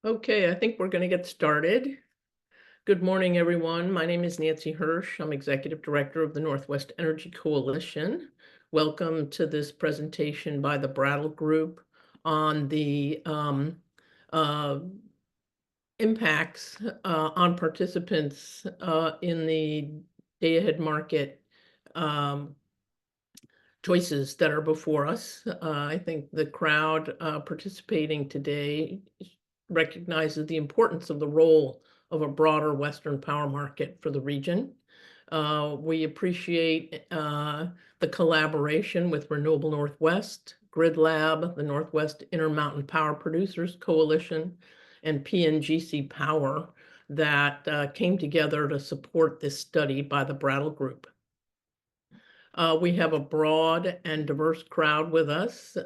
Okay, I think we're going to get started. Good morning, everyone. My name is Nancy Hirsch. I'm Executive Director of the Northwest Energy Coalition. Welcome to this presentation by the Brattle Group on the uh, impacts on participants in the day-ahead market um, choices that are before us. I think the crowd participating today recognizes the importance of the role of a broader Western power market for the region. We appreciate the collaboration with Renewable Northwest, Grid Lab, the Northwest Intermountain Power Producers Coalition, and PNGC Power that came together to support this study by the Brattle Group. We have a broad and diverse crowd with us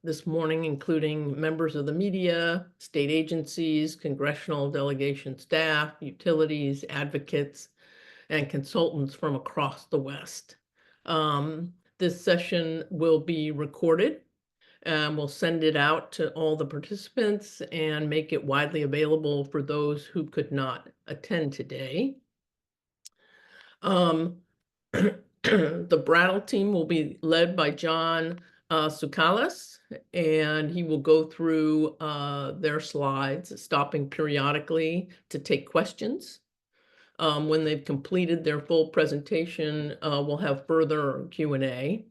this morning, including members of the media, state agencies, congressional delegation staff, utilities, advocates, and consultants from across the West. This session will be recorded and we'll send it out to all the participants and make it widely available for those who could not attend today. The Brattle team will be led by John Tsoukalas, and he will go through their slides, stopping periodically to take questions. When they've completed their full presentation, we'll have further Q&A.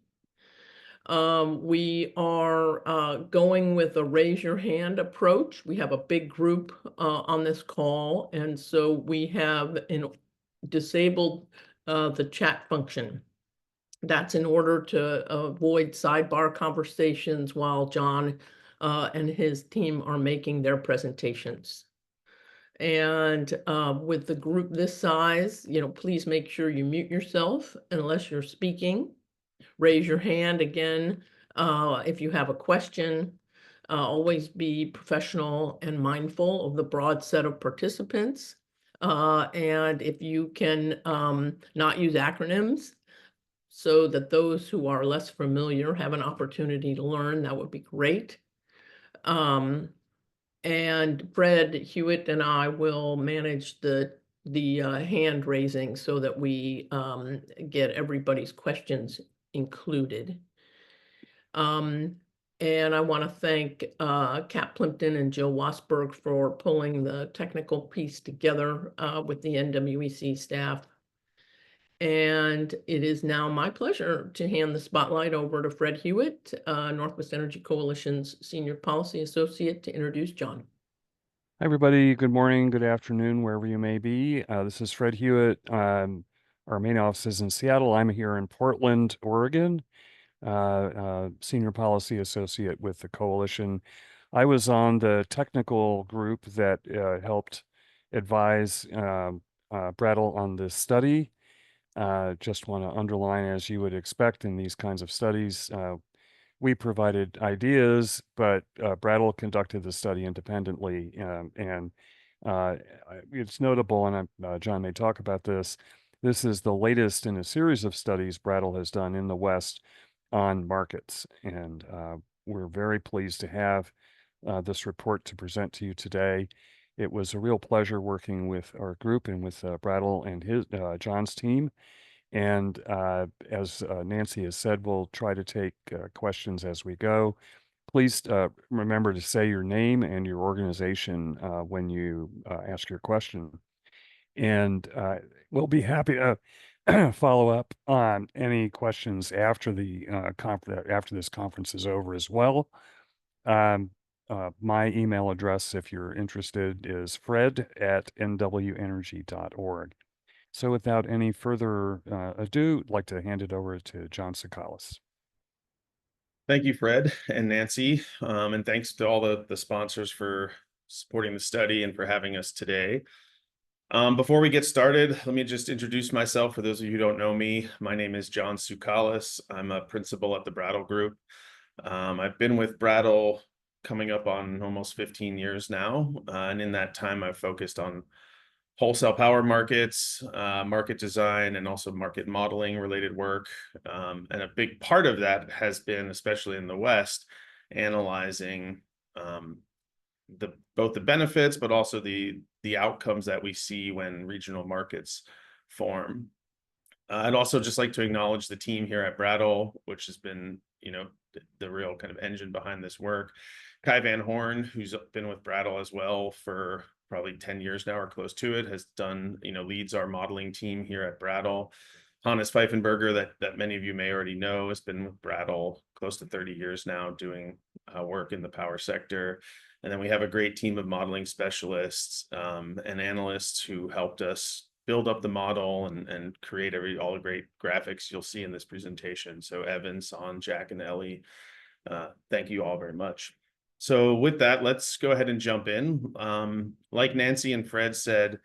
We are going with a raise your hand approach. We have a big group on this call, and so we have disabled the chat function. That's in order to avoid sidebar conversations while John and his team are making their presentations. And with the group this size, please make sure you mute yourself unless you're speaking. Raise your hand again if you have a question. Always be professional and mindful of the broad set of participants. And if you can not use acronyms so that those who are less familiar have an opportunity to learn, that would be great. And Fred Hewitt and I will manage the hand raising so that we get everybody's questions included. And I want to thank Kat Plimpton and Jill Wasberg for pulling the technical piece together with the NWEC staff. And it is now my pleasure to hand the spotlight over to Fred Hewitt, Northwest Energy Coalition's Senior Policy Associate, to introduce John. Hi, everybody. Good morning, good afternoon, wherever you may be. This is Fred Hewitt. Our main office is in Seattle. I'm here in Portland, Oregon, Senior Policy Associate with the Coalition. I was on the technical group that helped advise Brattle on this study. Just want to underline, as you would expect in these kinds of studies, we provided ideas, but Brattle conducted the study independently, and it's notable, and John may talk about this. This is the latest in a series of studies Brattle has done in the West on markets, and we're very pleased to have this report to present to you today. It was a real pleasure working with our group and with Brattle and his John's team. And as Nancy has said, we'll try to take questions as we go. Please remember to say your name and your organization when you ask your question. And we'll be happy to follow up on any questions after the after this conference is over as well. My email address, if you're interested, is fred@nwenergy.org. So without any further ado, I'd like to hand it over to John Tsoukalas. Thank you, Fred and Nancy, and thanks to all the sponsors for supporting the study and for having us today. Before we get started, let me just introduce myself for those of you who don't know me. My name is John Tsoukalas. I'm a principal at the Brattle Group. I've been with Brattle coming up on almost 15 years now, and in that time I've focused on wholesale power markets, market design, and also market modeling related work. And a big part of that has been, especially in the West, analyzing both the benefits, but also the outcomes that we see when regional markets form. I'd also just like to acknowledge the team here at Brattle, which has been, the real kind of engine behind this work. Kai Van Horn, who's been with Brattle as well for probably 10 years now or close to it, has done, leads our modeling team here at Brattle. Hannes Pfeifenberger, that many of you may already know, has been with Brattle close to 30 years now doing work in the power sector. And then we have a great team of modeling specialists and analysts who helped us build up the model and create all the great graphics you'll see in this presentation. So Evan, Son, Jack, and Ellie, thank you all very much. So with that, let's go ahead and jump in. Like Nancy and Fred said,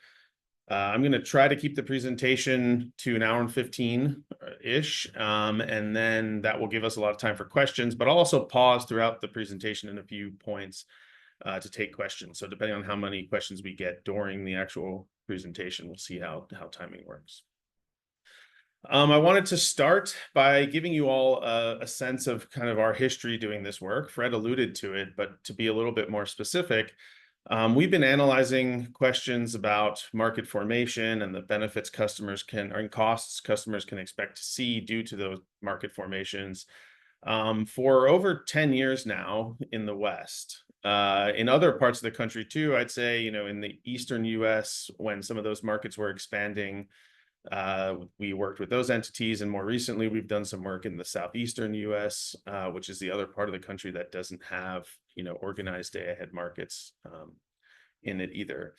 I'm going to try to keep the presentation to an hour and 15-ish, and then that will give us a lot of time for questions, but I'll also pause throughout the presentation in a few points to take questions. So depending on how many questions we get during the actual presentation, we'll see how timing works. I wanted to start by giving you all a sense of kind of our history doing this work. Fred alluded to it, but to be a little bit more specific, we've been analyzing questions about market formation and the benefits and costs customers can expect to see due to those market formations for over 10 years now in the West. In other parts of the country too, I'd say, in the Eastern US, when some of those markets were expanding, we worked with those entities. And more recently, we've done some work in the Southeastern US, which is the other part of the country that doesn't have, organized day-ahead markets in it either.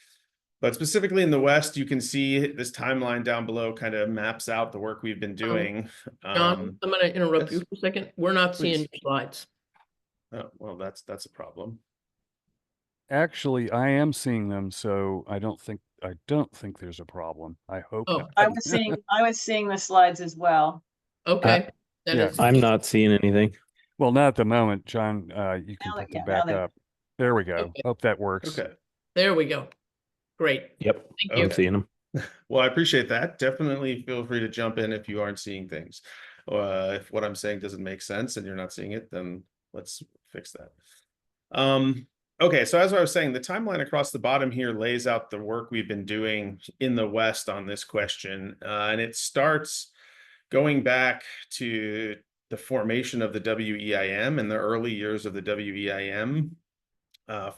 But specifically in the West, you can see this timeline down below kind of maps out the work we've been doing. John, I'm going to interrupt you yes, for a second. We're not seeing please. your slides. Oh, well, that's a problem. Actually, I am seeing them, so I don't think there's a problem. I hope Oh, not. I was seeing the slides as well. okay. Then yeah. it's I'm not seeing anything. Well, not at the moment, John. You can Now put that- them yeah, now back that- up. There we go. Okay. Hope that works. Okay. there we go. Great. Yep, Thank Okay. you. I'm seeing them. Well, I appreciate that. Definitely feel free to jump in if you aren't seeing things. If what I'm saying doesn't make sense and you're not seeing it, then let's fix that. Okay, so as I was saying, the timeline across the bottom here lays out the work we've been doing in the West on this question. And it starts going back to the formation of the WEIM and the early years of the WEIM.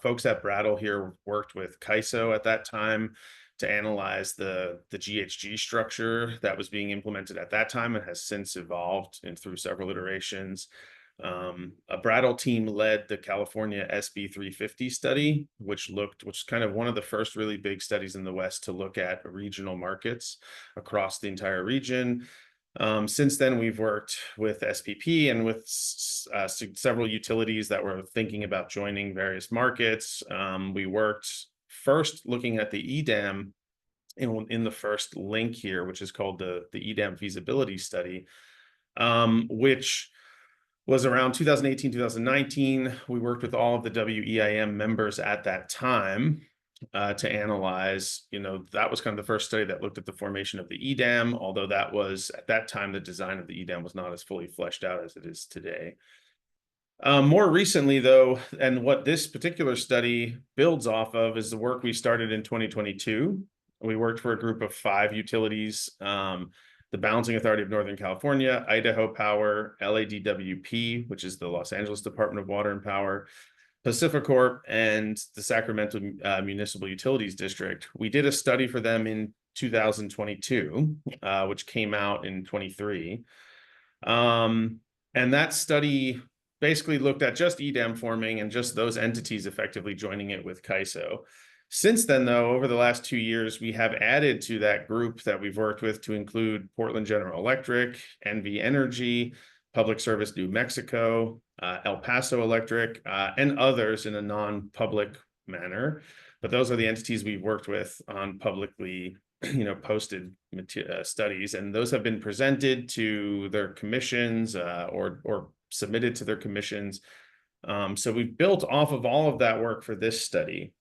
Folks at Brattle here worked with CAISO at that time to analyze the GHG structure that was being implemented at that time and has since evolved through several iterations. A Brattle team led the California SB 350 study, which is kind of one of the first really big studies in the West to look at regional markets across the entire region. Since then, we've worked with SPP and with several utilities that were thinking about joining various markets. We worked first looking at the EDAM in the first link here, which is called the EDAM feasibility study, which was around 2018, 2019. We worked with all of the WEIM members at that time to analyze, that was kind of the first study that looked at the formation of the EDAM, although that was, at that time, the design of the EDAM was not as fully fleshed out as it is today. More recently, though, and what this particular study builds off of is the work we started in 2022. We worked for a group of 5 utilities, the Balancing Authority of Northern California, Idaho Power, LADWP, which is the Los Angeles Department of Water and Power, Pacificorp, and the Sacramento Municipal Utilities District. We did a study for them in 2022, which came out in 23. And that study basically looked at just EDAM forming and just those entities effectively joining it with CAISO. Since then, though, over the last 2 years, we have added to that group that we've worked with to include Portland General Electric, NV Energy, Public Service New Mexico, El Paso Electric, and others in a non-public manner. But those are the entities we've worked with on publicly, posted studies, and those have been presented to their commissions or submitted to their commissions. So we've built off of all of that work for this study.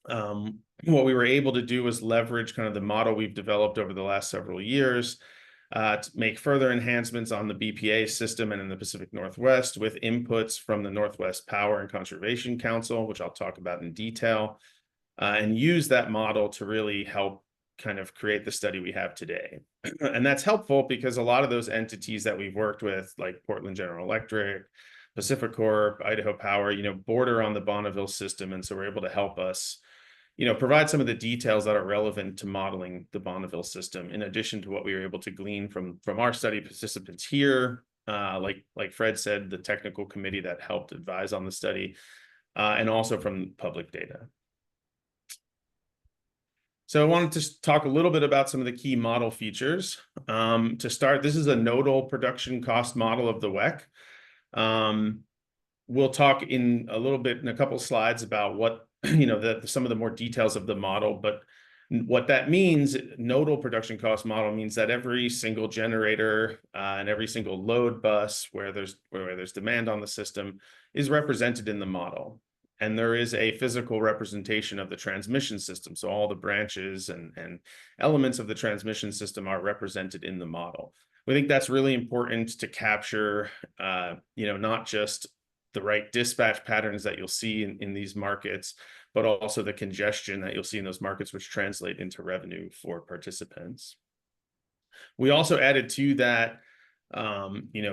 What we were able to do was leverage kind of the model we've developed over the last several years to make further enhancements on the BPA system and in the Pacific Northwest with inputs from the Northwest Power and Conservation Council, which I'll talk about in detail, and use that model to really help kind of create the study we have today. And that's helpful because a lot of those entities that we've worked with, like Portland General Electric, PacifiCorp, Idaho Power, border on the Bonneville system. And so we're able to help us, provide some of the details that are relevant to modeling the Bonneville system, in addition to what we were able to glean from our study participants here, like Fred said, the technical committee that helped advise on the study, and also from public data. So I wanted to talk a little bit about some of the key model features. To start, this is a nodal production cost model of the WEC. We'll talk in a little bit in a couple slides about what, some of the more details of the model, but what that means, nodal production cost model means that every single generator and every single load bus where there's demand on the system is represented in the model. And there is a physical representation of the transmission system. So all the branches and elements of the transmission system are represented in the model. We think that's really important to capture, not just the right dispatch patterns that you'll see in these markets, but also the congestion that you'll see in those markets, which translate into revenue for participants. We also added to that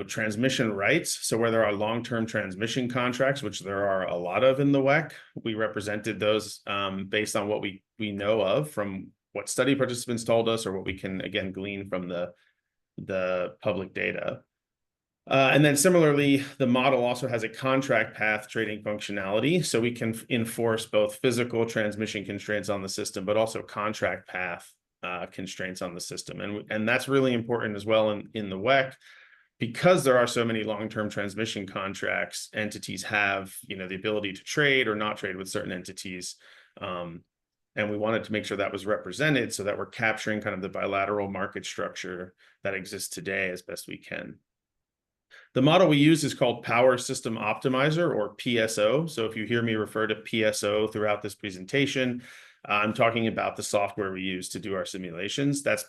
transmission rights. So where there are long-term transmission contracts, which there are a lot of in the WEC, we represented those based on what we know of from what study participants told us, or what we can, again, glean from the public data. And then similarly, the model also has a contract path trading functionality. So we can enforce both physical transmission constraints on the system, but also contract path constraints on the system. And that's really important as well in the WEC, because there are so many long-term transmission contracts. Entities have, the ability to trade or not trade with certain entities. And we wanted to make sure that was represented so that we're capturing kind of the bilateral market structure that exists today as best we can. The model we use is called Power System Optimizer, or PSO. So if you hear me refer to PSO throughout this presentation, I'm talking about the software we use to do our simulations. That's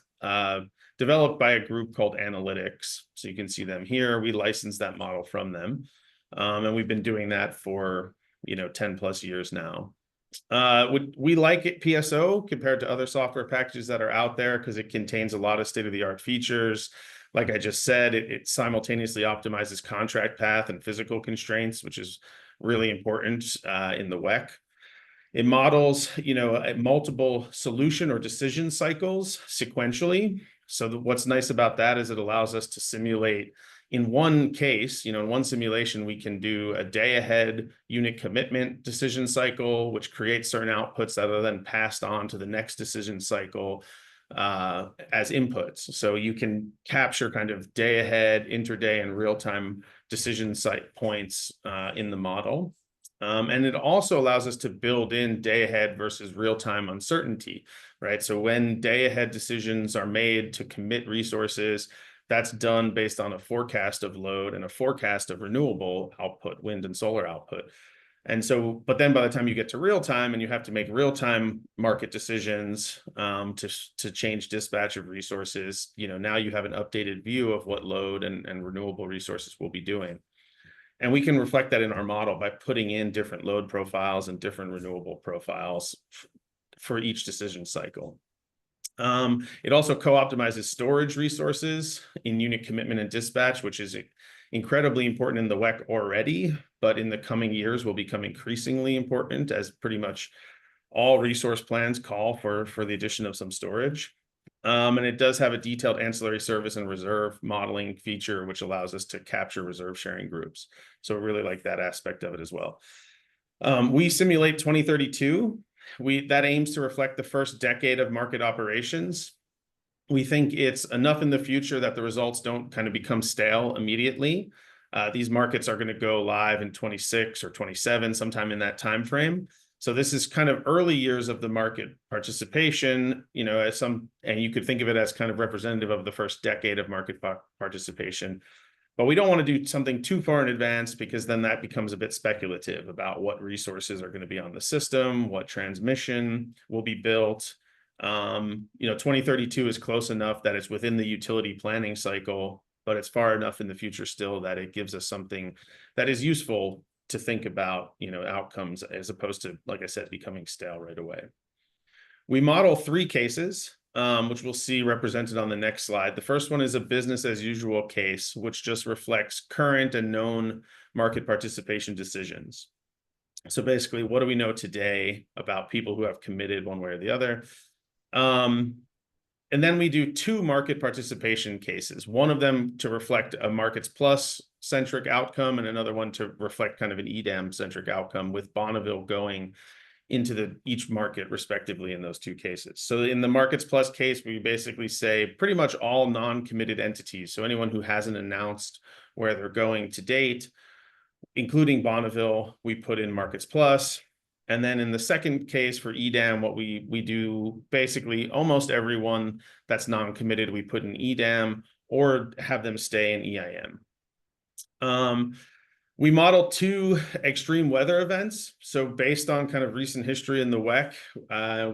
developed by a group called Analytics. So you can see them here. We licensed that model from them. And we've been doing that for, 10 plus years now. We like it, PSO, compared to other software packages that are out there, because it contains a lot of state-of-the-art features. Like I just said, it simultaneously optimizes contract path and physical constraints, which is really important in the WEC. It models, multiple solution or decision cycles sequentially. So what's nice about that is it allows us to simulate in one case, in one simulation, we can do a day ahead unit commitment decision cycle, which creates certain outputs that are then passed on to the next decision cycle as inputs. So you can capture kind of day ahead, interday, and real-time decision site points in the model. And it also allows us to build in day ahead versus real-time uncertainty, right? So when day ahead decisions are made to commit resources, that's done based on a forecast of load and a forecast of renewable output, wind and solar output. And so, but then by the time you get to real time and you have to make real-time market decisions to change dispatch of resources, now you have an updated view of what load and renewable resources will be doing. And we can reflect that in our model by putting in different load profiles and different renewable profiles for each decision cycle. It also co-optimizes storage resources in unit commitment and dispatch, which is incredibly important in the WEC already, but in the coming years will become increasingly important as pretty much all resource plans call for the addition of some storage. And it does have a detailed ancillary service and reserve modeling feature, which allows us to capture reserve sharing groups. So we really like that aspect of it as well. We simulate 2032. That aims to reflect the first decade of market operations. We think it's enough in the future that the results don't kind of become stale immediately. These markets are going to go live in 26 or 27, sometime in that time frame. So this is kind of early years of the market participation, and you could think of it as kind of representative of the first decade of market participation. But we don't want to do something too far in advance, because then that becomes a bit speculative about what resources are going to be on the system, what transmission will be built, 2032 is close enough that it's within the utility planning cycle, but it's far enough in the future still that it gives us something that is useful to think about, outcomes, as opposed to, like I said, becoming stale right away. We model 3 cases, which we'll see represented on the next slide. The first one is a business as usual case, which just reflects current and known market participation decisions. So basically, what do we know today about people who have committed one way or the other? And then we do 2 market participation cases, one of them to reflect a Markets Plus centric outcome and another one to reflect kind of an EDAM centric outcome, with Bonneville going into each market respectively in those 2 cases. So in the Markets Plus case, we basically say pretty much all non-committed entities, so anyone who hasn't announced where they're going to date, including Bonneville, we put in Markets Plus. And then in the second case for EDAM, what we do, basically almost everyone that's non-committed, we put in EDAM or have them stay in EIM. We model 2 extreme weather events. So based on kind of recent history in the WEC,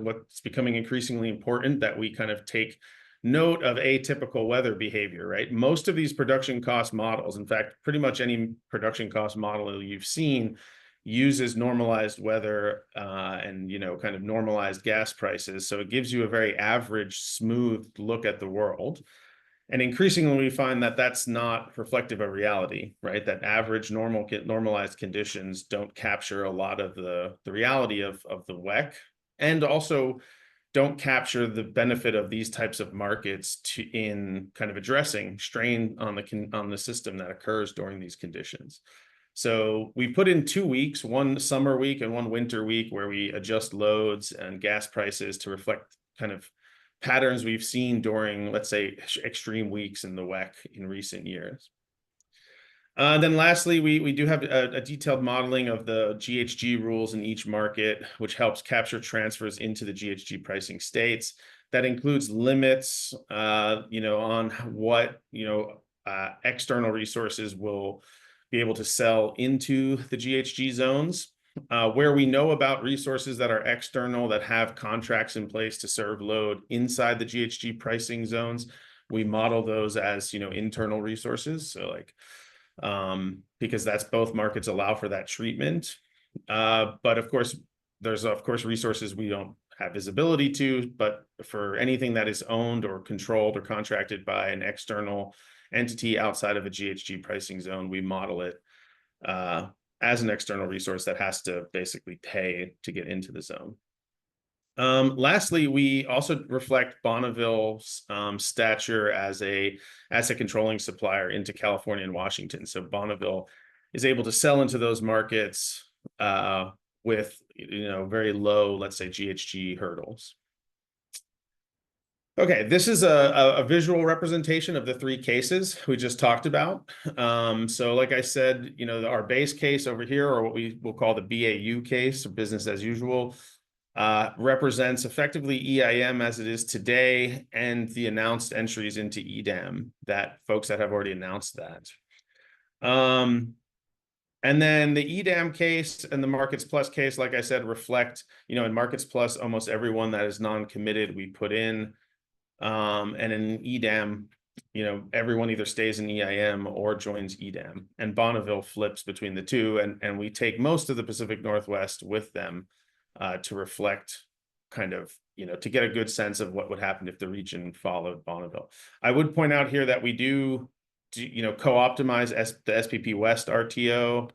what's becoming increasingly important that we kind of take note of atypical weather behavior, right? Most of these production cost models, in fact, pretty much any production cost model you've seen, uses normalized weather and kind of normalized gas prices. So it gives you a very average, smooth look at the world. And increasingly, we find that that's not reflective of reality, right? That average normalized conditions don't capture a lot of the reality of the WEC, and also don't capture the benefit of these types of markets in kind of addressing strain on the system that occurs during these conditions. So we put in 2 weeks, one summer week and one winter week, where we adjust loads and gas prices to reflect kind of patterns we've seen during, let's say, extreme weeks in the WEC in recent years. Then lastly, we do have a detailed modeling of the GHG rules in each market, which helps capture transfers into the GHG pricing states. That includes limits, on what, external resources will be able to sell into the GHG zones. Where we know about resources that are external, that have contracts in place to serve load inside the GHG pricing zones, we model those as, internal resources. So because that's, both markets allow for that treatment. But of course, there's resources we don't have visibility to, but for anything that is owned or controlled or contracted by an external entity outside of a GHG pricing zone, we model it as an external resource that has to basically pay to get into the zone. Lastly, we also reflect Bonneville's stature as a asset controlling supplier into California and Washington. So Bonneville is able to sell into those markets with very low, let's say, GHG hurdles. Okay, this is a visual representation of the 3 cases we just talked about. So like I said, our base case over here, or what we will call the BAU case, or business as usual, represents effectively EIM as it is today and the announced entries into EDAM, that folks that have already announced that. And then the EDAM case and the Markets Plus case, like I said, reflect, in Markets Plus, almost everyone that is non-committed we put in. And in EDAM, everyone either stays in EIM or joins EDAM, and Bonneville flips between the 2, and we take most of the Pacific Northwest with them to reflect kind of, to get a good sense of what would happen if the region followed Bonneville. I would point out here that we do co-optimize the SPP West RTO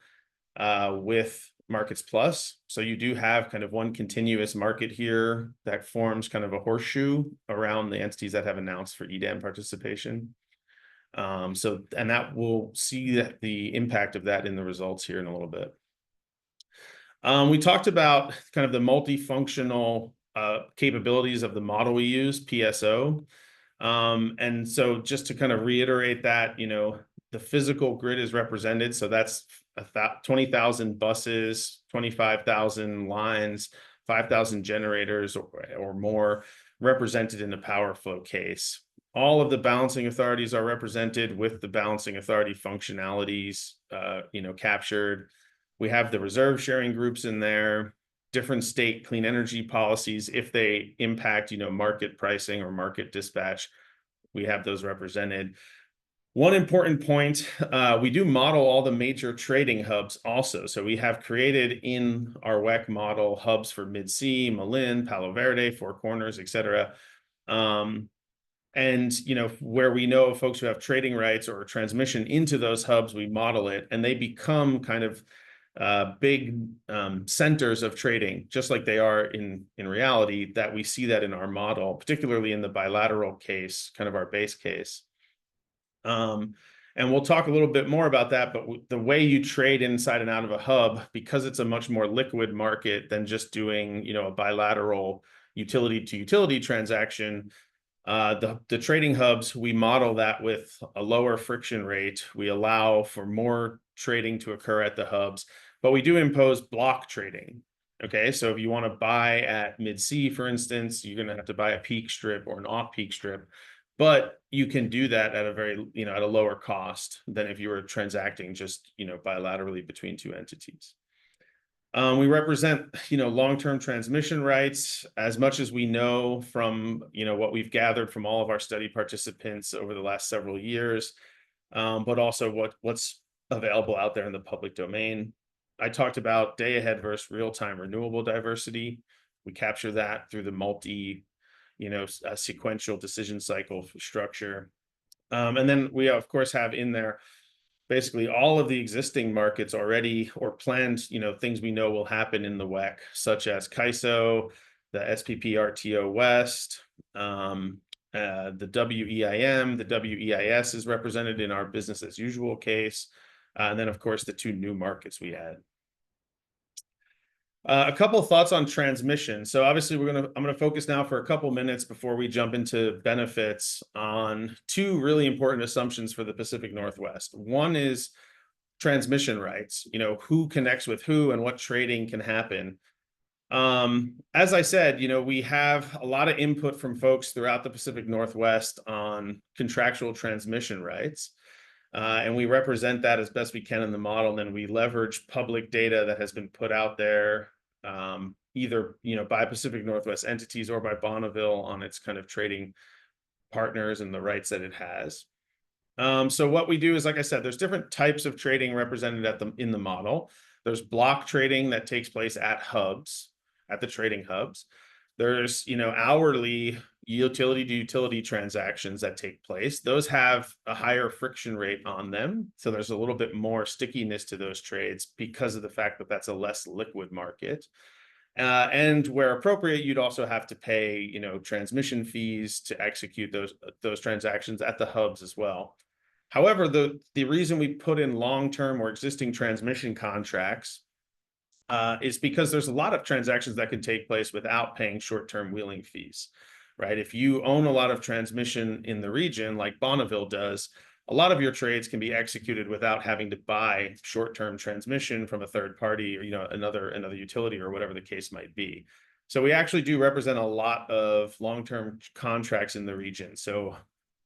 with Markets Plus. So you do have kind of one continuous market here that forms kind of a horseshoe around the entities that have announced for EDAM participation. And that we'll see the impact of that in the results here in a little bit. We talked about kind of the multifunctional capabilities of the model we use, PSO. And so just to kind of reiterate that, the physical grid is represented. So that's 20,000 buses, 25,000 lines, 5,000 generators or more represented in the power flow case. All of the balancing authorities are represented with the balancing authority functionalities, captured. We have the reserve sharing groups in there. different state clean energy policies, if they impact, market pricing or market dispatch, we have those represented. One important point, we do model all the major trading hubs also. So we have created in our WEC model hubs for Mid-C, Malin, Palo Verde, Four Corners, et cetera. And, where we know folks who have trading rights or transmission into those hubs, we model it, and they become kind of big centers of trading, just like they are in reality, that we see that in our model, particularly in the bilateral case, kind of our base case. And we'll talk a little bit more about that, but the way you trade inside and out of a hub, because it's a much more liquid market than just doing, a bilateral utility to utility transaction, the trading hubs, we model that with a lower friction rate. We allow for more trading to occur at the hubs, but we do impose block trading. Okay, so if you want to buy at Mid-C, for instance, you're going to have to buy a peak strip or an off-peak strip. But you can do that at a very, at a lower cost than if you were transacting just, bilaterally between two entities. We represent, long-term transmission rights as much as we know from, what we've gathered from all of our study participants over the last several years, but also what's available out there in the public domain. I talked about day ahead versus real-time renewable diversity. We capture that through the a sequential decision cycle structure. And then we, of course, have in there basically all of the existing markets already or planned, things we know will happen in the WEC, such as CAISO, the SPP RTO West, the WEIM, the WEIS is represented in our business as usual case. And then, of course, the two new markets we had. A couple of thoughts on transmission. So obviously I'm going to focus now for a couple minutes before we jump into benefits on two really important assumptions for the Pacific Northwest. One is transmission rights, who connects with who and what trading can happen. As I said, we have a lot of input from folks throughout the Pacific Northwest on contractual transmission rights. And we represent that as best we can in the model. And then we leverage public data that has been put out there, either, by Pacific Northwest entities or by Bonneville on its kind of trading partners and the rights that it has. So what we do is, like I said, there's different types of trading represented in the model. There's block trading that takes place at hubs, at the trading hubs. There's, hourly utility to utility transactions that take place. Those have a higher friction rate on them. So there's a little bit more stickiness to those trades because of the fact that that's a less liquid market. And where appropriate, you'd also have to pay, transmission fees to execute those transactions at the hubs as well. However, the reason we put in long-term or existing transmission contracts is because there's a lot of transactions that can take place without paying short-term wheeling fees, right? If you own a lot of transmission in the region, like Bonneville does, a lot of your trades can be executed without having to buy short-term transmission from a third party or, another utility or whatever the case might be. So we actually do represent a lot of long-term contracts in the region. So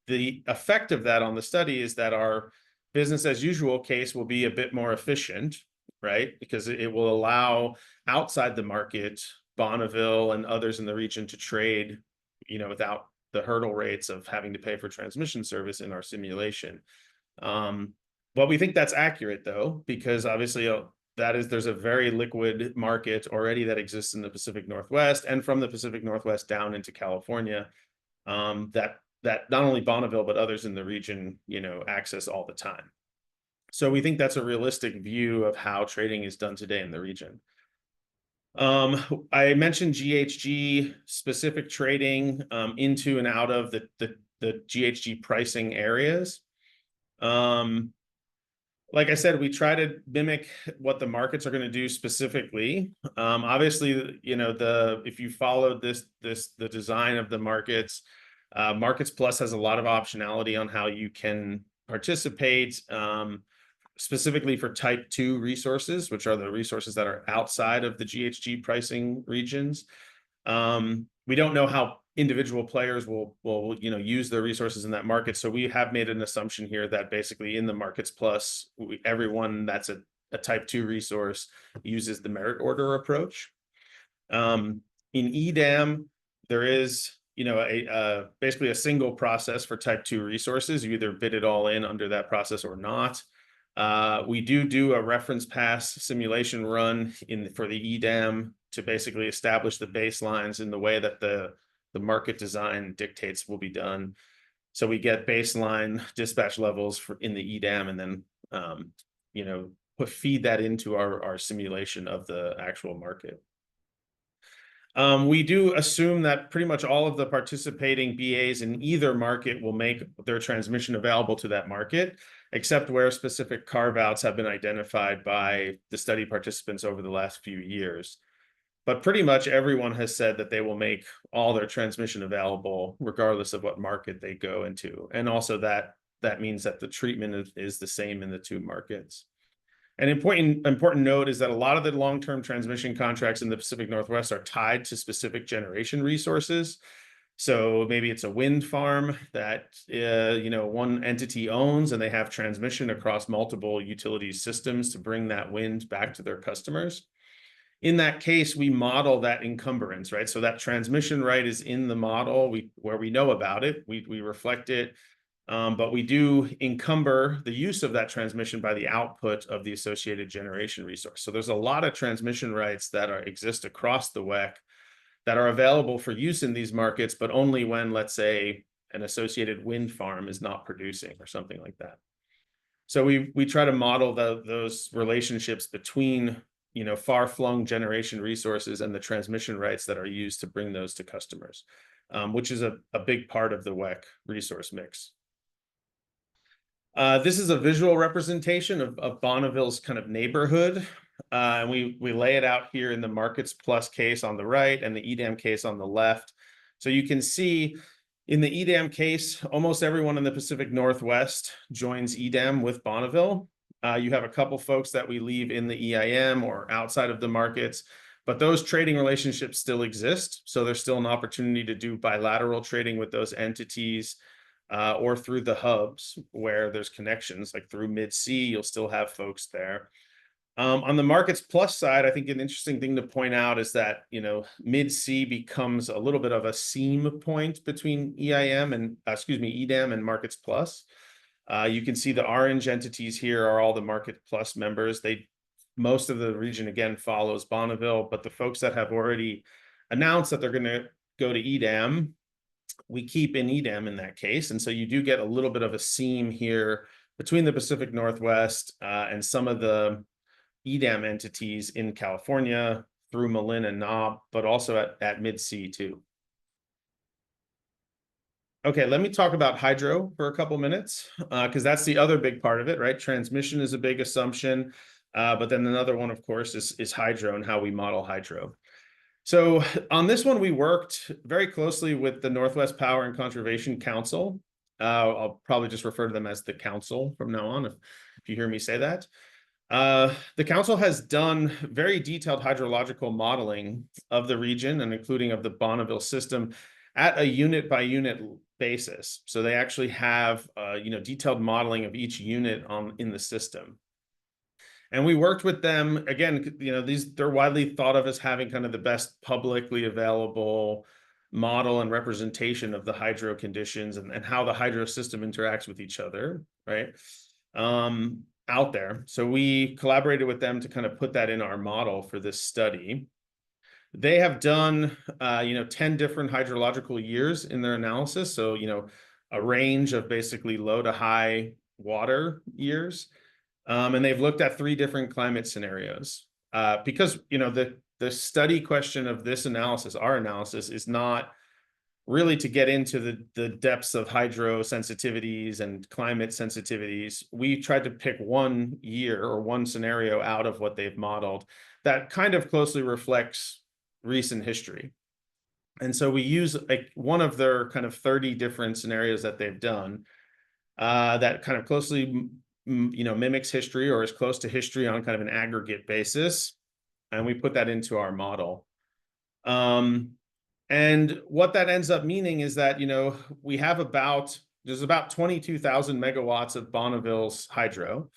the effect of that on the study is that our business as usual case will be a bit more efficient, right? Because it will allow outside the market, Bonneville and others in the region to trade, without the hurdle rates of having to pay for transmission service in our simulation. But we think that's accurate though, because obviously there's a very liquid market already that exists in the Pacific Northwest and from the Pacific Northwest down into California, that not only Bonneville, but others in the region, access all the time. So we think that's a realistic view of how trading is done today in the region. I mentioned GHG specific trading into and out of the GHG pricing areas. Like I said, we try to mimic what the markets are going to do specifically. Obviously, if you followed the design of the markets, Markets Plus has a lot of optionality on how you can participate, specifically for type 2 resources, which are the resources that are outside of the GHG pricing regions. We don't know how individual players will use their resources in that market. So we have made an assumption here that basically in the Markets Plus, everyone that's a type 2 resource uses the merit order approach. In EDAM, there is, you know, basically a single process for type 2 resources. You either bid it all in under that process or not. We do a reference pass simulation run for the EDAM to basically establish the baselines in the way that the market design dictates will be done. So we get baseline dispatch levels in the EDAM, and then you know, feed that into our simulation of the actual market. We do assume that pretty much all of the participating BAs in either market will make their transmission available to that market, except where specific carve-outs have been identified by the study participants over the last few years. But pretty much everyone has said that they will make all their transmission available regardless of what market they go into. And also that means that the treatment is the same in the two markets. An important note is that a lot of the long-term transmission contracts in the Pacific Northwest are tied to specific generation resources. So maybe it's a wind farm that you know, one entity owns, and they have transmission across multiple utility systems to bring that wind back to their customers. In that case, we model that encumbrance, right? So that transmission right is in the model where we know about it, we reflect it. But we do encumber the use of that transmission by the output of the associated generation resource. So there's a lot of transmission rights that exist across the WEC that are available for use in these markets, but only when, let's say, an associated wind farm is not producing or something like that. So we try to model those relationships between, you know, far-flung generation resources and the transmission rights that are used to bring those to customers, which is a big part of the WEC resource mix. This is a visual representation of Bonneville's kind of neighborhood. And we lay it out here in the Markets Plus case on the right and the EDAM case on the left. So you can see in the EDAM case, almost everyone in the Pacific Northwest joins EDAM with Bonneville. You have a couple folks that we leave in the EIM or outside of the markets, but those trading relationships still exist. So there's still an opportunity to do bilateral trading with those entities. Or through the hubs where there's connections, like through Mid-C, you'll still have folks there. On the Markets Plus side, I think an interesting thing to point out is that, you know, Mid-C becomes a little bit of a seam point between EDAM and Markets Plus. You can see the orange entities here are all the Market Plus members. Most of the region, again, follows Bonneville, but the folks that have already announced that they're going to go to EDAM, we keep in EDAM in that case. And so you do get a little bit of a seam here between the Pacific Northwest and some of the EDAM entities in California through Malin and Knob, but also at Mid-C too. Okay, let me talk about hydro for a couple minutes, because that's the other big part of it, right? Transmission is a big assumption, but then another one, of course, is hydro and how we model hydro. So on this one, we worked very closely with the Northwest Power and Conservation Council. I'll probably just refer to them as the council from now on, if you hear me say that. The council has done very detailed hydrological modeling of the region and including of the Bonneville system at a unit by unit basis. So they actually have you know, detailed modeling of each unit in the system. And we worked with them, again, you know, they're widely thought of as having kind of the best publicly available model and representation of the hydro conditions and how the hydro system interacts with each other, right? Out there. So we collaborated with them to kind of put that in our model for this study. They have done, you know, 10 different hydrological years in their analysis. So, you know, a range of basically low to high water years. And they've looked at 3 different climate scenarios because, you know, the study question of this analysis, our analysis, is not really to get into the depths of hydro sensitivities and climate sensitivities. We tried to pick one year or one scenario out of what they've modeled that kind of closely reflects recent history. And so we use one of their kind of 30 different scenarios that they've done that kind of closely you know, mimics history or is close to history on kind of an aggregate basis. And we put that into our model. And what that ends up meaning is that, you know, we have there's about 22,000 megawatts of Bonneville's hydro.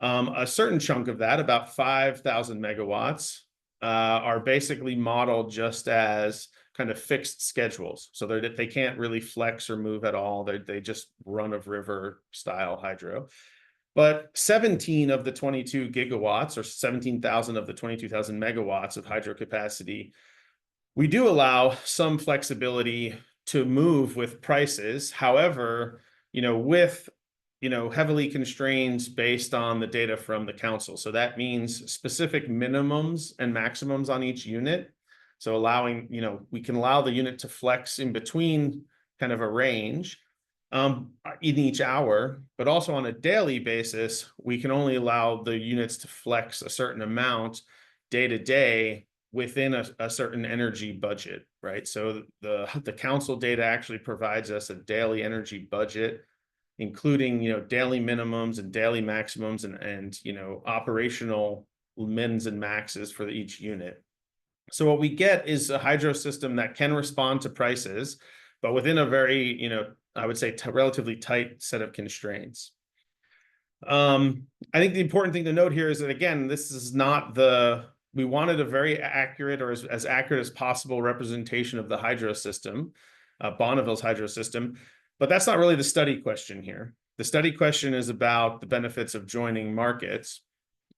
A certain chunk of that, about 5,000 megawatts, are basically modeled just as kind of fixed schedules. So they can't really flex or move at all. They just run of river style hydro. But 17 of the 22 gigawatts, or 17,000 of the 22,000 megawatts of hydro capacity, we do allow some flexibility to move with prices. However, with heavily constrained based on the data from the council. So that means specific minimums and maximums on each unit. So allowing, we can allow the unit to flex in between kind of a range in each hour, but also on a daily basis, we can only allow the units to flex a certain amount day to day within a certain energy budget, right? So the council data actually provides us a daily energy budget, including daily minimums and daily maximums and operational mins and maxes for each unit. So what we get is a hydro system that can respond to prices, but within a very I would say relatively tight set of constraints. I think the important thing to note here is that, again, this is not we wanted a very accurate, or as accurate as possible representation of the hydro system, Bonneville's hydro system. But that's not really the study question here. The study question is about the benefits of joining markets.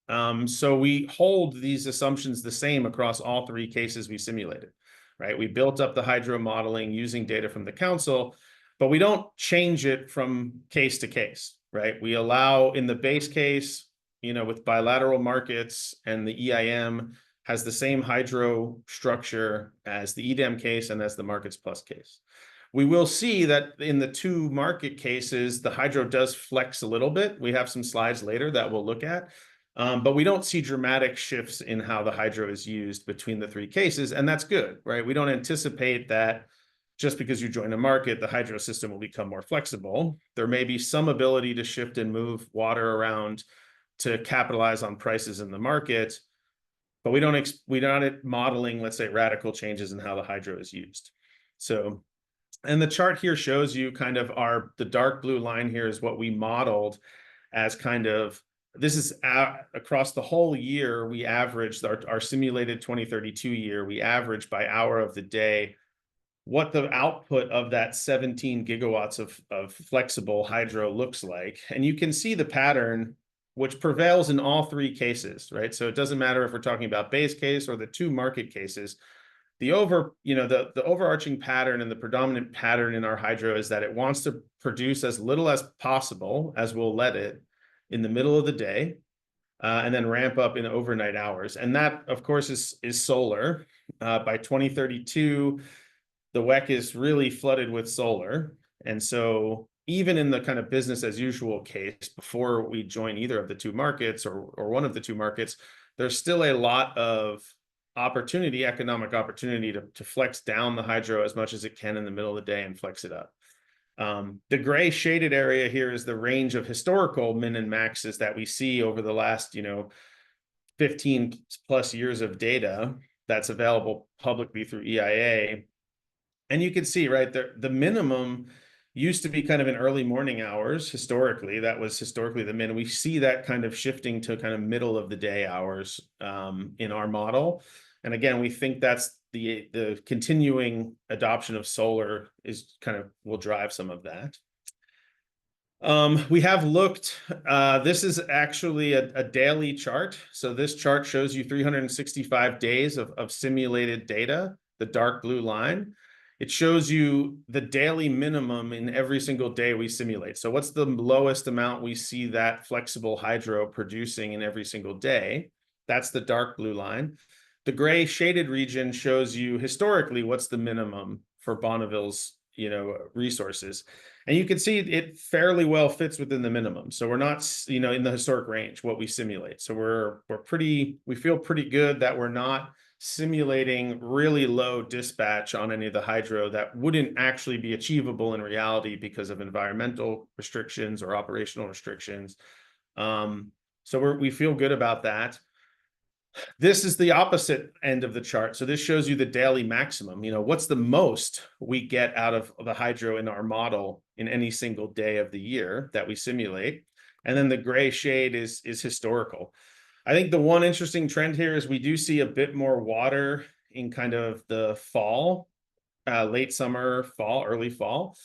So we hold these assumptions the same across all three cases we simulated, right? We built up the hydro modeling using data from the council, but we don't change it from case to case, right? We allow in the base case, with bilateral markets, and the EIM has the same hydro structure as the EDAM case and as the markets plus case. We will see that in the two market cases, the hydro does flex a little bit. We have some slides later that we'll look at, but we don't see dramatic shifts in how the hydro is used between the three cases, and that's good, right? We don't anticipate that just because you join a market, the hydro system will become more flexible. There may be some ability to shift and move water around to capitalize on prices in the market, but we're not modeling, let's say, radical changes in how the hydro is used. So, and the chart here shows you kind of the dark blue line here is what we modeled as kind of, this is across the whole year, we averaged our simulated 2032 year, we averaged by hour of the day what the output of that 17 gigawatts of flexible hydro looks like. And you can see the pattern which prevails in all three cases, right? So it doesn't matter if we're talking about base case or the two market cases. The overarching pattern and the predominant pattern in our hydro is that it wants to produce as little as possible, as we'll let it, in the middle of the day, and then ramp up in overnight hours. And that, of course, is solar. By 2032, the WEC is really flooded with solar. And so even in the kind of business as usual case, before we join either of the two markets or one of the two markets, there's still a lot of economic opportunity to flex down the hydro as much as it can in the middle of the day and flex it up. The gray shaded area here is the range of historical min and maxes that we see over the last 15 plus years of data that's available publicly through EIA. And you can see, right, the minimum used to be kind of in early morning hours. Historically, that was historically the min. We see that kind of shifting to kind of middle of the day hours in our model. And again, we think that's the continuing adoption of solar will drive some of that. We have looked, this is actually a daily chart. So this chart shows you 365 days of simulated data, the dark blue line. It shows you the daily minimum in every single day we simulate. So what's the lowest amount we see that flexible hydro producing in every single day? That's the dark blue line. The gray shaded region shows you historically what's the minimum for Bonneville's resources. And you can see it fairly well fits within the minimum. So we're not, in the historic range, what we simulate. So we feel pretty good that we're not simulating really low dispatch on any of the hydro that wouldn't actually be achievable in reality because of environmental restrictions or operational restrictions. So we feel good about that. This is the opposite end of the chart. So this shows you the daily maximum. What's the most we get out of the hydro in our model in any single day of the year that we simulate. And then the gray shade is historical. I think the one interesting trend here is we do see a bit more water in kind of the fall, late summer, fall, early fall.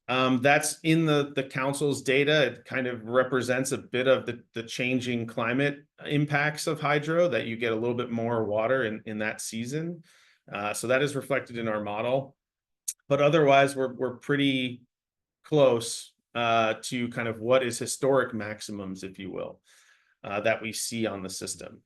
That's in the council's data. It kind of represents a bit of the changing climate impacts of hydro, that you get a little bit more water in that season. So that is reflected in our model. But otherwise, we're pretty close to kind of what is historic maximums, if you will, that we see on the system.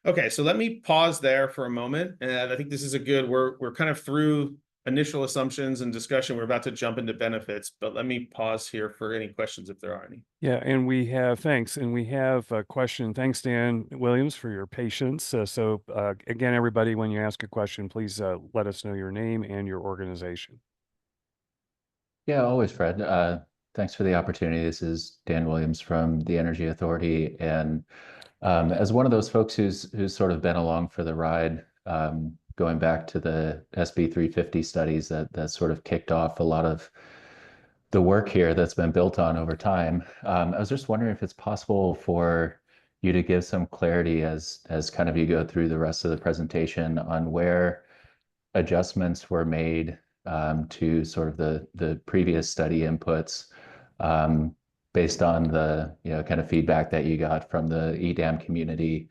Okay, so let me pause there for a moment. And I think this is a good, we're kind of through initial assumptions and discussion. We're about to jump into benefits, but let me pause here for any questions if there are any. Yeah, and we have, thanks. And we have a question. Thanks, Dan Williams, for your patience. Again, everybody, when you ask a question, please let us know your name and your organization. Yeah, always, Fred. Thanks for the opportunity. This is Dan Williams from the Energy Authority. And as one of those folks who's sort of been along for the ride, going back to the SB 350 studies that sort of kicked off a lot of the work here that's been built on over time. I was just wondering if it's possible for you to give some clarity as kind of you go through the rest of the presentation on where adjustments were made to sort of the previous study inputs based on the kind of feedback that you got from the EDAM community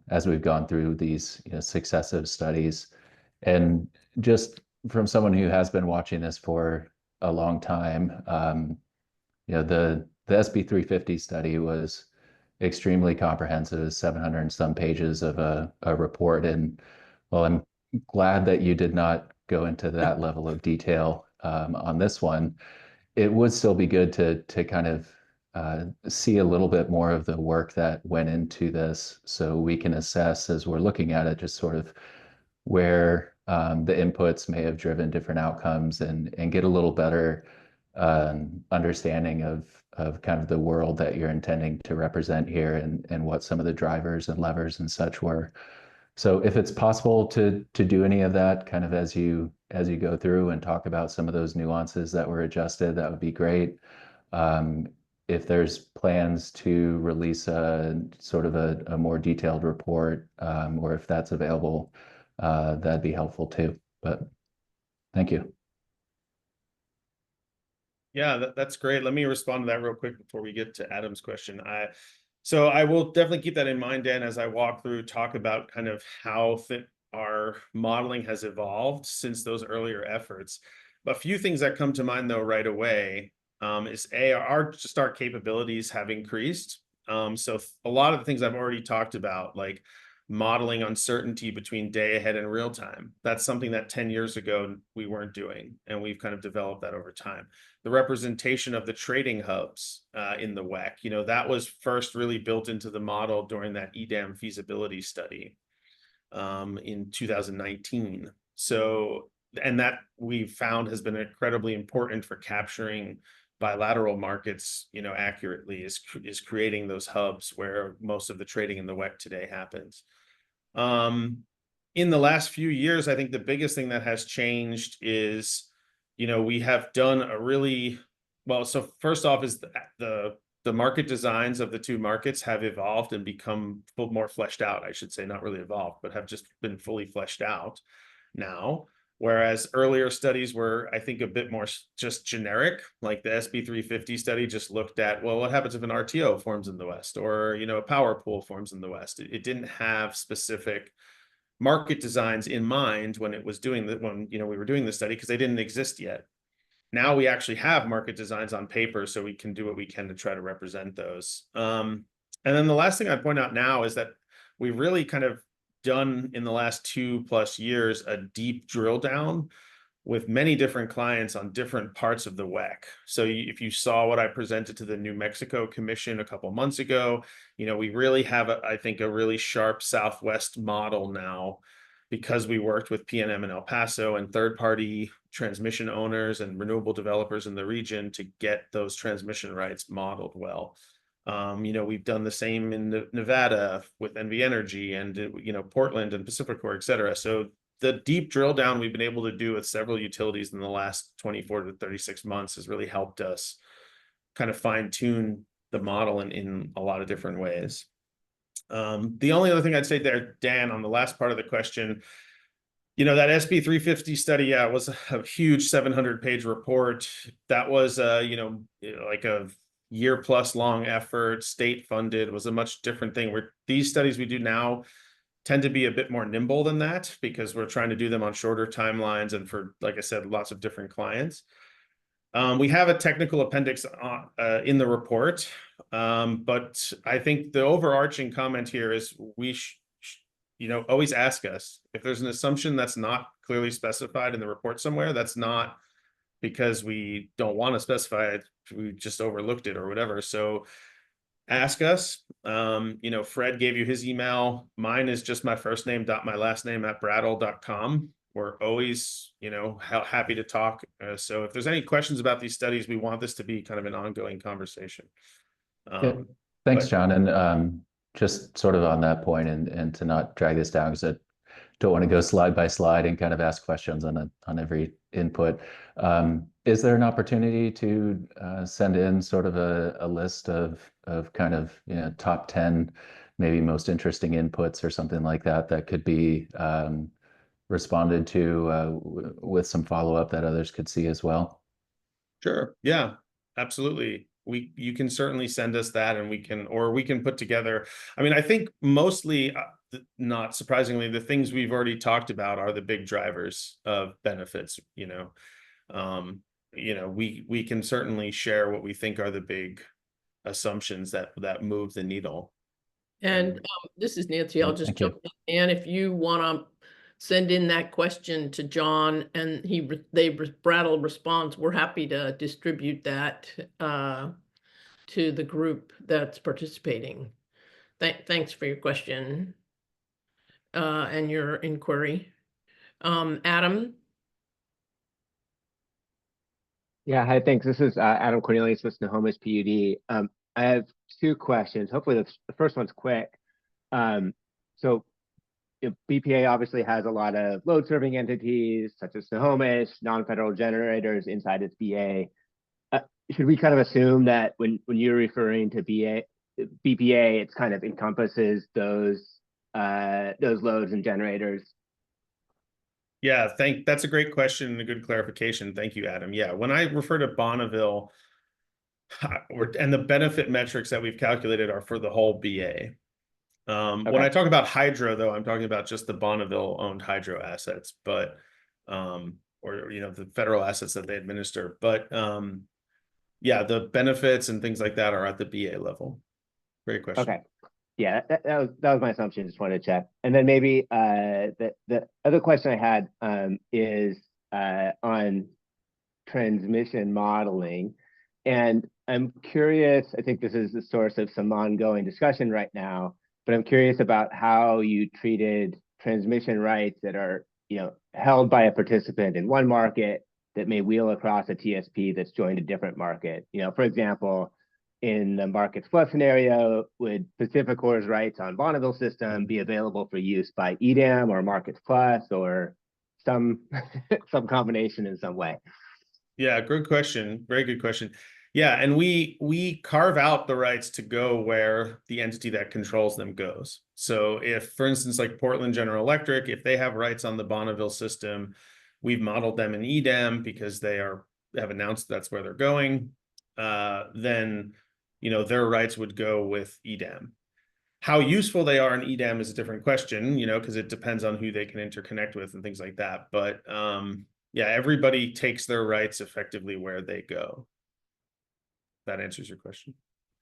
as we've gone through these successive studies. And just from someone who has been watching this for a long time, the SB 350 study was extremely comprehensive, 700 and some pages of a report. And well, I'm glad that you did not go into that level of detail on this one. It would still be good to kind of see a little bit more of the work that went into this, so we can assess as we're looking at it, just sort of where the inputs may have driven different outcomes, and get a little better understanding of kind of the world that you're intending to represent here, and what some of the drivers and levers and such were. So if it's possible to do any of that kind of as you go through and talk about some of those nuances that were adjusted, that would be great. If there's plans to release a sort of a more detailed report, or if that's available, that'd be helpful too. But thank you. Yeah, that's great. Let me respond to that real quick before we get to Adam's question. So I will definitely keep that in mind, Dan, as I walk through, talk about kind of how our modeling has evolved since those earlier efforts. But a few things that come to mind though right away is our capabilities have increased. So a lot of the things I've already talked about, like modeling uncertainty between day ahead and real time. That's something that 10 years ago we weren't doing, and we've kind of developed that over time. The representation of the trading hubs in the WEC, that was first really built into the model during that EDAM feasibility study in 2019. So, and that we found has been incredibly important for capturing bilateral markets, accurately, is creating those hubs where most of the trading in the WEC today happens. In the last few years, I think the biggest thing that has changed is, we have done a really well. So first off is the market designs of the two markets have evolved and become more fleshed out. I should say, not really evolved, but have just been fully fleshed out now. Whereas earlier studies were, I think, a bit more just generic, like the SB 350 study just looked at, well, what happens if an RTO forms in the West, or, a power pool forms in the West? It didn't have specific market designs in mind when it was doing that, when, we were doing the study, because they didn't exist yet. Now we actually have market designs on paper, so we can do what we can to try to represent those. And then the last thing I'd point out now is that we've really kind of done in the last 2+ years a deep drill down with many different clients on different parts of the WEC. So if you saw what I presented to the New Mexico Commission a couple months ago, we really have, I think, a really sharp Southwest model now, because we worked with PNM in El Paso and third-party transmission owners and renewable developers in the region to get those transmission rights modeled well. We've done the same in Nevada with NV Energy and, Portland and PacifiCorp, et cetera. So the deep drill down we've been able to do with several utilities in the last 24 to 36 months has really helped us kind of fine tune the model in a lot of different ways. The only other thing I'd say there, Dan, on the last part of the question, that SB 350 study, yeah, was a huge 700-page report. That was, like a year plus long effort, state funded, was a much different thing. Where these studies we do now tend to be a bit more nimble than that because we're trying to do them on shorter timelines and for, like I said, lots of different clients. We have a technical appendix in the report, but I think the overarching comment here is we always ask us if there's an assumption that's not clearly specified in the report somewhere. That's not because we don't want to specify it, we just overlooked it or whatever. So ask us. Fred gave you his email. Mine is just my first name dot my last name at brattle.com. We're always, happy to talk. So if there's any questions about these studies, we want this to be kind of an ongoing conversation. Thanks, John. And just sort of on that point, and to not drag this down, because I don't want to go slide by slide and kind of ask questions on every input. Is there an opportunity to send in sort of a list of kind of top 10, maybe most interesting inputs or something like that could be responded to with some follow-up that others could see as well? Sure. Yeah, absolutely. You can certainly send us that, and we can put together. I mean, I think mostly, not surprisingly, the things we've already talked about are the big drivers of benefits. We can certainly share what we think are the big assumptions that move the needle. And this is Nancy. I'll just jump in. And if you want to send in that question to John and Brattle responds, we're happy to distribute that to the group that's participating. Thanks for your question and your inquiry. Adam? Yeah, hi, thanks. This is Adam Cornelius with Snohomish PUD. I have two questions. Hopefully the first one's quick. So BPA obviously has a lot of load serving entities such as Snohomish, non-federal generators inside its BA. Should we kind of assume that when you're referring to BPA, it's kind of encompasses those loads and generators? Yeah, that's a great question and a good clarification. Thank you, Adam. Yeah, when I refer to Bonneville, and the benefit metrics that we've calculated are for the whole BA. When I talk about hydro, though, I'm talking about just the Bonneville-owned hydro assets, but or the federal assets that they administer. But yeah, the benefits and things like that are at the BA level. Great question. Okay. Yeah, that was my assumption. Just wanted to check. And then maybe the other question I had is on transmission modeling. And I'm curious, I think this is the source of some ongoing discussion right now, but I'm curious about how you treated transmission rights that are, held by a participant in one market that may wheel across a TSP that's joined a different market. For example, in the Markets Plus scenario, would PacifiCorp's rights on Bonneville system be available for use by EDAM or Markets Plus or some combination in some way? Yeah, good question. Very good question. Yeah, and we carve out the rights to go where the entity that controls them goes. So if, for instance, like Portland General Electric, if they have rights on the Bonneville system, we've modeled them in EDAM because they have announced that's where they're going. Then their rights would go with EDAM. How useful they are in EDAM is a different question, because it depends on who they can interconnect with and things like that. But yeah, everybody takes their rights effectively where they go. That answers your question.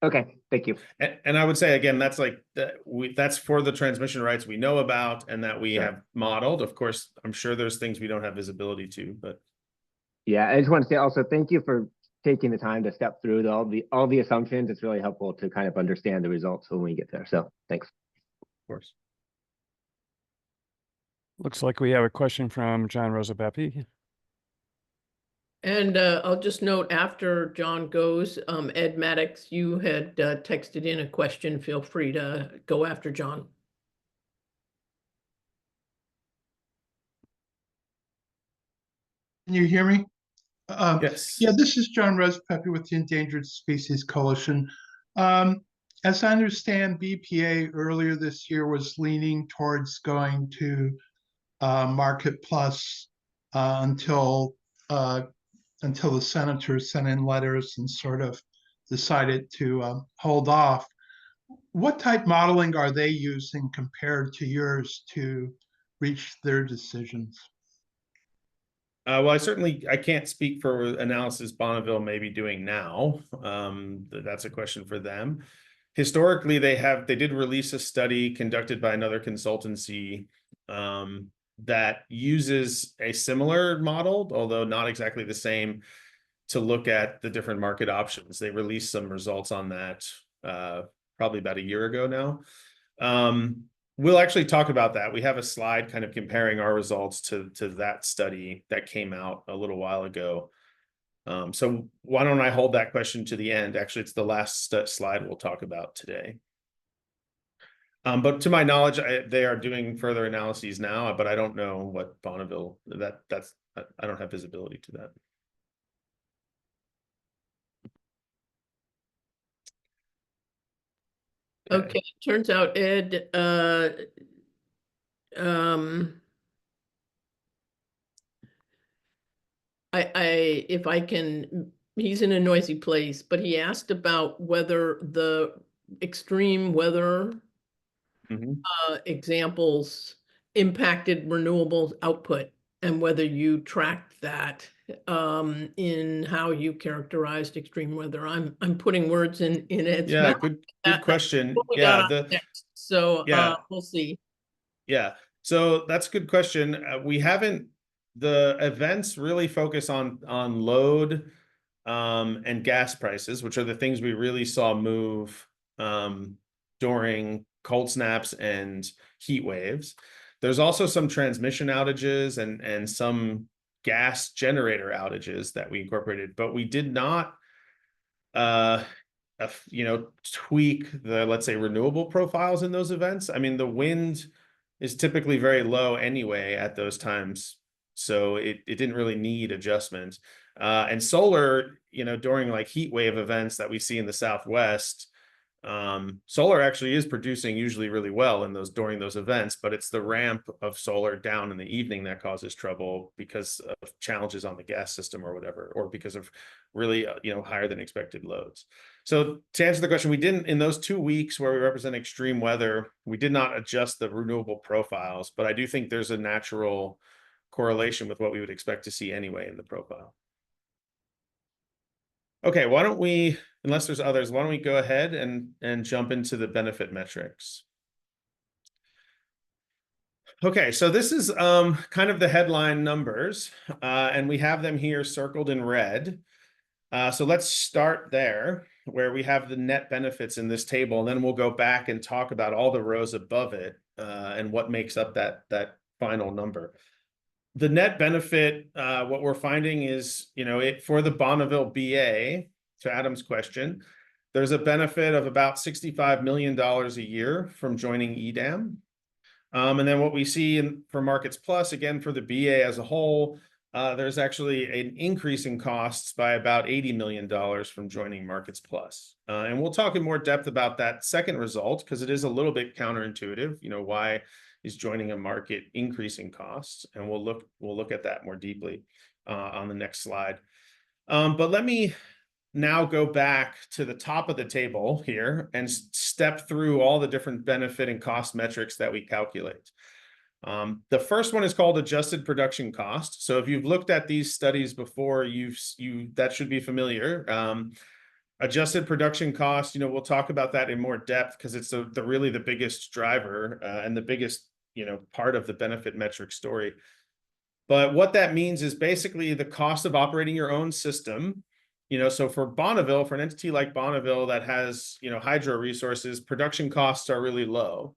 Okay, thank you. And I would say, again, that's that's for the transmission rights we know about and that we have modeled. Of course, I'm sure there's things we don't have visibility to, but. Yeah, I just want to say also, thank you for taking the time to step through all the assumptions. It's really helpful to kind of understand the results when we get there. So thanks. Of course. Looks like we have a question from John Rosabepi. And I'll just note after John goes, Ed Maddox, you had texted in a question. Feel free to go after John. Can you hear me? Yes. Yeah, this is John Rosepepe with the Endangered Species Coalition. as I understand, BPA earlier this year was leaning towards going to Market Plus until the senators sent in letters and sort of decided to hold off. What type modeling are they using compared to yours to reach their decisions? Well, I can't speak for analysis Bonneville may be doing now. That's a question for them. Historically, they did release a study conducted by another consultancy that uses a similar model, although not exactly the same, to look at the different market options. They released some results on that probably about a year ago now. We'll actually talk about that. We have a slide kind of comparing our results to that study that came out a little while ago. So why don't I hold that question to the end? Actually, it's the last slide we'll talk about today. But to my knowledge, they are doing further analyses now, but I don't know what Bonneville, I don't have visibility to that. Okay, turns out, Ed, if I can, he's in a noisy place, but he asked about whether the extreme weather examples impacted renewable output and whether you tracked that in how you characterized extreme weather. I'm putting words in Ed's mouth. Good question. What we got on next. So we'll see. Yeah, so that's a good question. We haven't, the events really focus on load and gas prices, which are the things we really saw move during cold snaps and heat waves. There's also some transmission outages and some gas generator outages that we incorporated, but we did not tweak the, let's say, renewable profiles in those events. I mean, the wind is typically very low anyway at those times, so it didn't really need adjustment. And solar, during like heat wave events that we see in the Southwest, solar actually is producing usually really well during those events, but it's the ramp of solar down in the evening that causes trouble because of challenges on the gas system or whatever, or because of really higher than expected loads. So to answer the question, we didn't, in those 2 weeks where we represent extreme weather, we did not adjust the renewable profiles, but I do think there's a natural correlation with what we would expect to see anyway in the profile. Okay, why don't we, unless there's others, why don't we go ahead and jump into the benefit metrics? Okay, so this is kind of the headline numbers, and we have them here circled in red. So let's start there, where we have the net benefits in this table, and then we'll go back and talk about all the rows above it and what makes up that final number. The net benefit, what we're finding is, for the Bonneville BA, to Adam's question, there's a benefit of about $65 million a year from joining EDAM. And then what we see for Markets Plus, again, for the BA as a whole, there's actually an increase in costs by about $80 million from joining Markets Plus. And we'll talk in more depth about that second result, because it is a little bit counterintuitive. Why is joining a market increasing costs? And we'll look at that more deeply on the next slide. But let me now go back to the top of the table here and step through all the different benefit and cost metrics that we calculate. The first one is called adjusted production cost. So if you've looked at these studies before, that should be familiar. Adjusted production cost, we'll talk about that in more depth because it's really the biggest driver and the biggest part of the benefit metric story. But what that means is basically the cost of operating your own system. So for Bonneville, for an entity like Bonneville that has hydro resources, production costs are really low.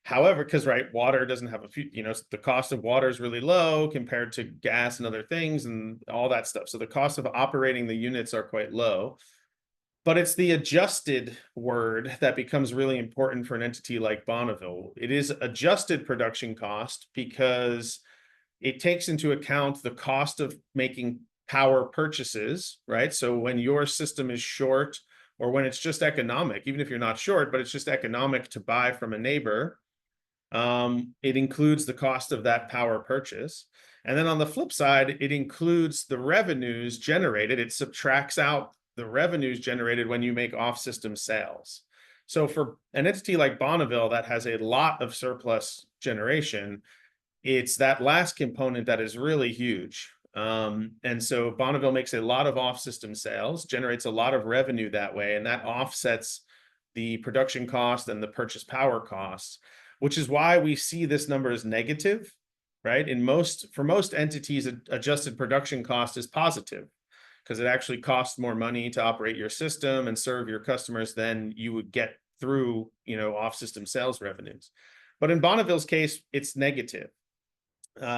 However, because water doesn't have the cost of water is really low compared to gas and other things and all that stuff. So the cost of operating the units are quite low. But it's the adjusted word that becomes really important for an entity like Bonneville. It is adjusted production cost because it takes into account the cost of making power purchases, right? So when your system is short or when it's just economic, even if you're not short, but it's just economic to buy from a neighbor, it includes the cost of that power purchase. And then on the flip side, it includes the revenues generated. It subtracts out the revenues generated when you make off-system sales. So for an entity like Bonneville that has a lot of surplus generation, it's that last component that is really huge. And so Bonneville makes a lot of off-system sales, generates a lot of revenue that way, and that offsets the production cost and the purchase power costs, which is why we see this number as negative, right? For most entities, adjusted production cost is positive because it actually costs more money to operate your system and serve your customers than you would get through, off-system sales revenues. But in Bonneville's case, it's negative.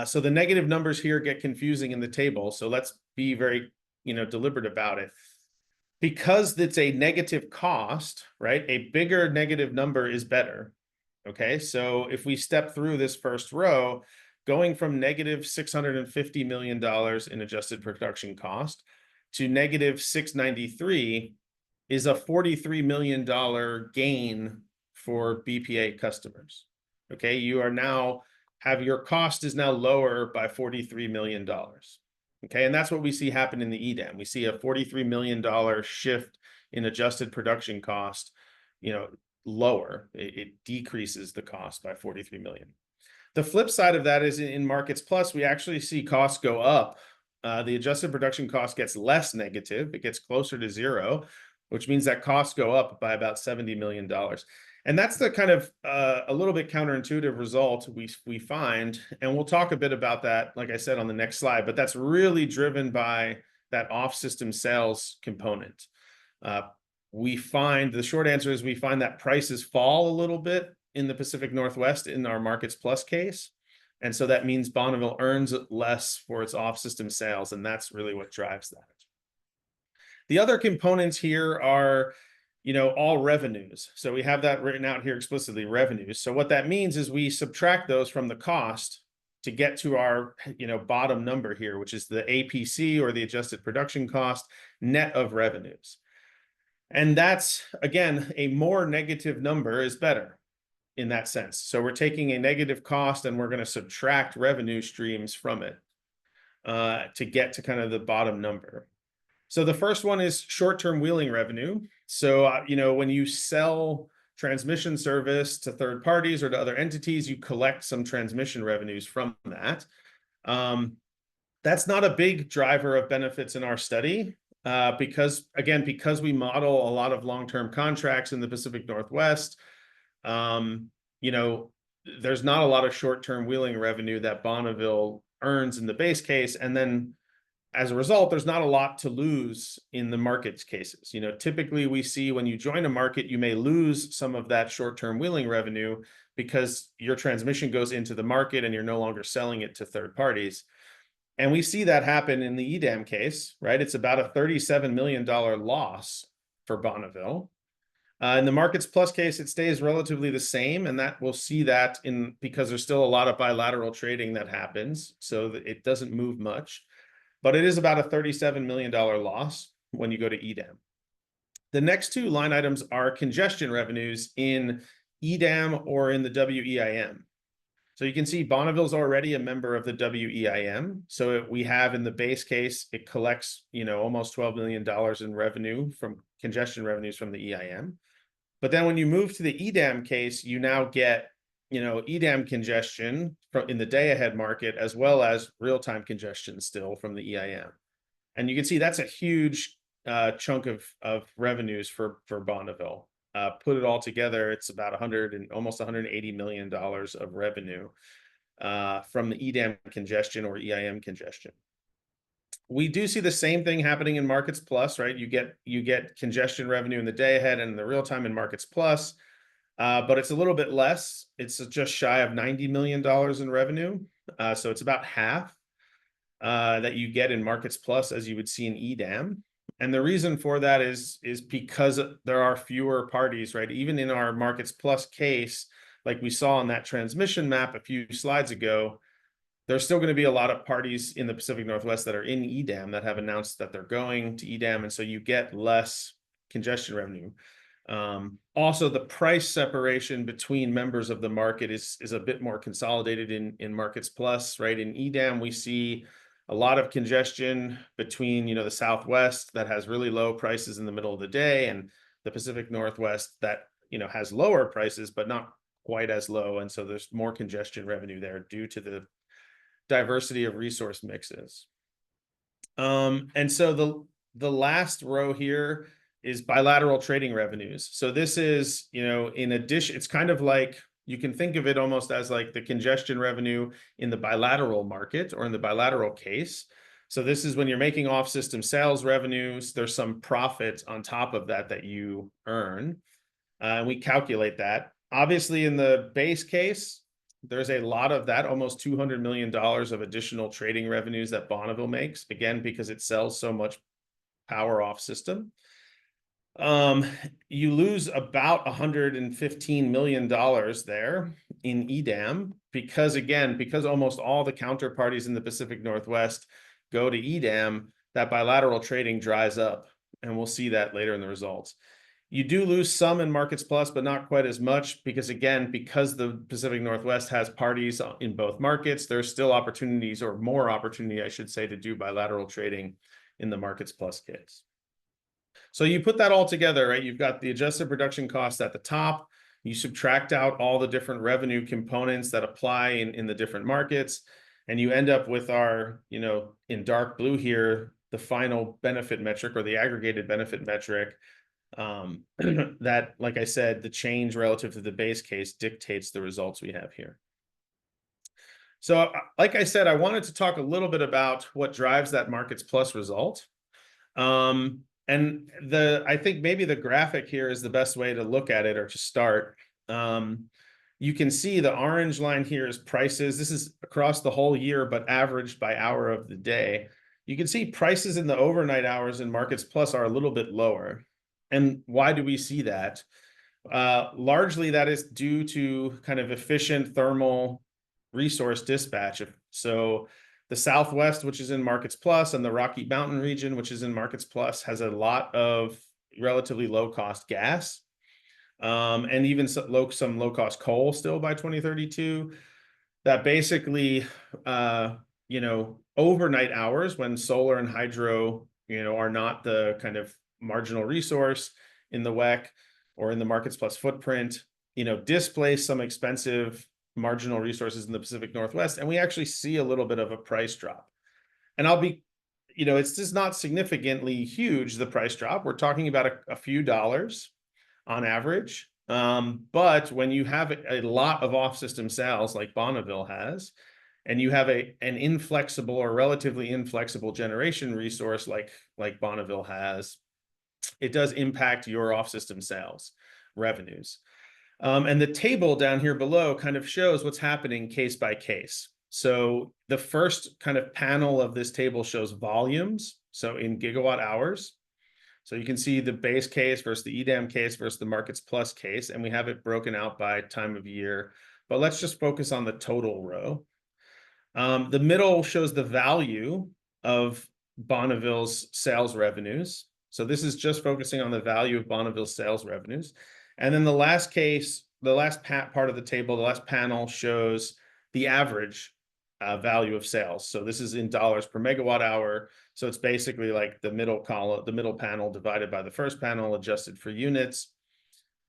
So the negative numbers here get confusing in the table. So let's be very, deliberate about it. Because it's a negative cost, right? A bigger negative number is better. Okay, so if we step through this first row, going from negative $650 million in adjusted production cost to negative 693 is a $43 million gain for BPA customers. Okay, your cost is now lower by $43 million. Okay, and that's what we see happen in the EDAM. We see a $43 million shift in adjusted production cost, lower. It decreases the cost by 43 million. The flip side of that is in Markets Plus, we actually see costs go up. The adjusted production cost gets less negative. It gets closer to zero, which means that costs go up by about $70 million. And that's the kind of a little bit counterintuitive result we find. And we'll talk a bit about that, like I said, on the next slide, but that's really driven by that off-system sales component. The short answer is we find that prices fall a little bit in the Pacific Northwest in our Markets Plus case. And so that means Bonneville earns less for its off-system sales, and that's really what drives that. The other components here are, all revenues. So we have that written out here explicitly, revenues. So what that means is we subtract those from the cost to get to our, bottom number here, which is the APC, or the adjusted production cost, net of revenues. And that's, again, a more negative number is better in that sense. So we're taking a negative cost and we're going to subtract revenue streams from it to get to kind of the bottom number. So the first one is short-term wheeling revenue. So, when you sell transmission service to third parties or to other entities, you collect some transmission revenues from that. That's not a big driver of benefits in our study. Because we model a lot of long-term contracts in the Pacific Northwest, there's not a lot of short-term wheeling revenue that Bonneville earns in the base case. And then as a result, there's not a lot to lose in the markets cases. Typically we see when you join a market, you may lose some of that short-term wheeling revenue because your transmission goes into the market and you're no longer selling it to third parties. And we see that happen in the EDAM case, right? It's about a $37 million loss for Bonneville. In the Markets Plus case, it stays relatively the same, and that we'll see that because there's still a lot of bilateral trading that happens, so that it doesn't move much. But it is about a $37 million loss when you go to EDAM. The next two line items are congestion revenues in EDAM or in the WEIM. So you can see Bonneville's already a member of the WEIM. So we have in the base case, it collects, almost $12 million in revenue from congestion revenues from the EIM. But then when you move to the EDAM case, you now get, EDAM congestion in the day ahead market, as well as real-time congestion still from the EIM. And you can see that's a huge chunk of revenues for Bonneville. Put it all together, it's about almost $180 million of revenue from the EDAM congestion or EIM congestion. We do see the same thing happening in Markets Plus, right? You get congestion revenue in the day ahead and the real time in Markets Plus, but it's a little bit less. It's just shy of $90 million in revenue. So it's about half that you get in Markets Plus as you would see in EDAM. And the reason for that is because there are fewer parties, right? Even in our Markets Plus case, like we saw on that transmission map a few slides ago, there's still going to be a lot of parties in the Pacific Northwest that are in EDAM that have announced that they're going to EDAM. And so you get less congestion revenue. Also, the price separation between members of the market is a bit more consolidated in Markets Plus, right? In EDAM, we see a lot of congestion between, the Southwest that has really low prices in the middle of the day, and the Pacific Northwest that, has lower prices, but not quite as low. And so there's more congestion revenue there due to the diversity of resource mixes. And so the last row here is bilateral trading revenues. So this is, in addition, it's kind of like, you can think of it almost as like the congestion revenue in the bilateral market or in the bilateral case. So this is when you're making off-system sales revenues, there's some profit on top of that you earn. And we calculate that. Obviously, in the base case, there's a lot of that, almost $200 million of additional trading revenues that Bonneville makes, again, because it sells so much power off system. You lose about $115 million there in EDAM because almost all the counterparties in the Pacific Northwest go to EDAM, that bilateral trading dries up, and we'll see that later in the results. You do lose some in Markets Plus, but not quite as much because the Pacific Northwest has parties in both markets, there's still opportunities, or more opportunity, I should say, to do bilateral trading in the Markets Plus case. So you put that all together, right? You've got the adjusted production cost at the top. You subtract out all the different revenue components that apply in the different markets, and you end up with our, in dark blue here, the final benefit metric, or the aggregated benefit metric. That, like I said, the change relative to the base case dictates the results we have here. So, like I said, I wanted to talk a little bit about what drives that Markets Plus result. And I think maybe the graphic here is the best way to look at it, or to start. You can see the orange line here is prices. This is across the whole year, but averaged by hour of the day. You can see prices in the overnight hours in Markets Plus are a little bit lower. And why do we see that? Largely that is due to kind of efficient thermal resource dispatch. So the Southwest, which is in Markets Plus, and the Rocky Mountain region, which is in Markets Plus, has a lot of relatively low-cost gas, and even some low-cost coal still by 2032. That basically, overnight hours when solar and hydro, are not the kind of marginal resource in the WEC or in the Markets Plus footprint, displace some expensive marginal resources in the Pacific Northwest, and we actually see a little bit of a price drop. And it's just not significantly huge, the price drop. We're talking about a few dollars on average. But when you have a lot of off-system sales like Bonneville has, and you have an inflexible or relatively inflexible generation resource like Bonneville has, it does impact your off-system sales revenues. And the table down here below kind of shows what's happening case by case. So the first kind of panel of this table shows volumes, so in gigawatt hours. So you can see the base case versus the EDAM case versus the Markets Plus case, and we have it broken out by time of year. But let's just focus on the total row. The middle shows the value of Bonneville's sales revenues. So this is just focusing on the value of Bonneville's sales revenues. And then the last case, the last part of the table, the last panel shows the average value of sales. So this is in dollars per megawatt hour. So it's basically like the middle column, the middle panel divided by the first panel adjusted for units.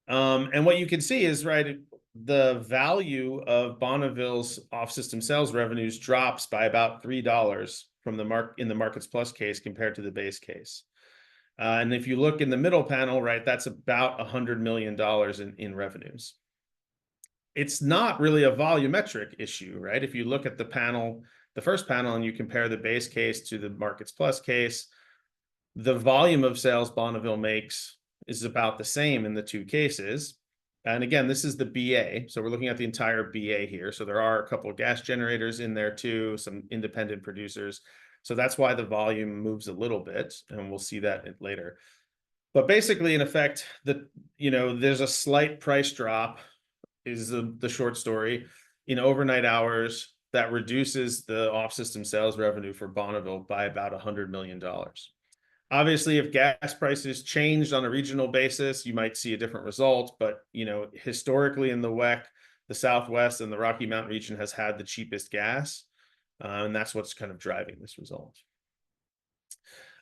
And what you can see is, right, the value of Bonneville's off-system sales revenues drops by about $3 from in the Markets Plus case compared to the base case. And if you look in the middle panel, right, that's about $100 million in revenues. It's not really a volumetric issue, right? If you look at the first panel, and you compare the base case to the Markets Plus case, the volume of sales Bonneville makes is about the same in the two cases. And again, this is the BA. So we're looking at the entire BA here. So there are a couple of gas generators in there too, some independent producers. So that's why the volume moves a little bit, and we'll see that later. But basically, in effect, there's a slight price drop, is the short story, in overnight hours that reduces the off-system sales revenue for Bonneville by about $100 million. Obviously, if gas prices changed on a regional basis, you might see a different result. But, you know, historically in the WEC, the Southwest and the Rocky Mountain region has had the cheapest gas. And that's what's kind of driving this result.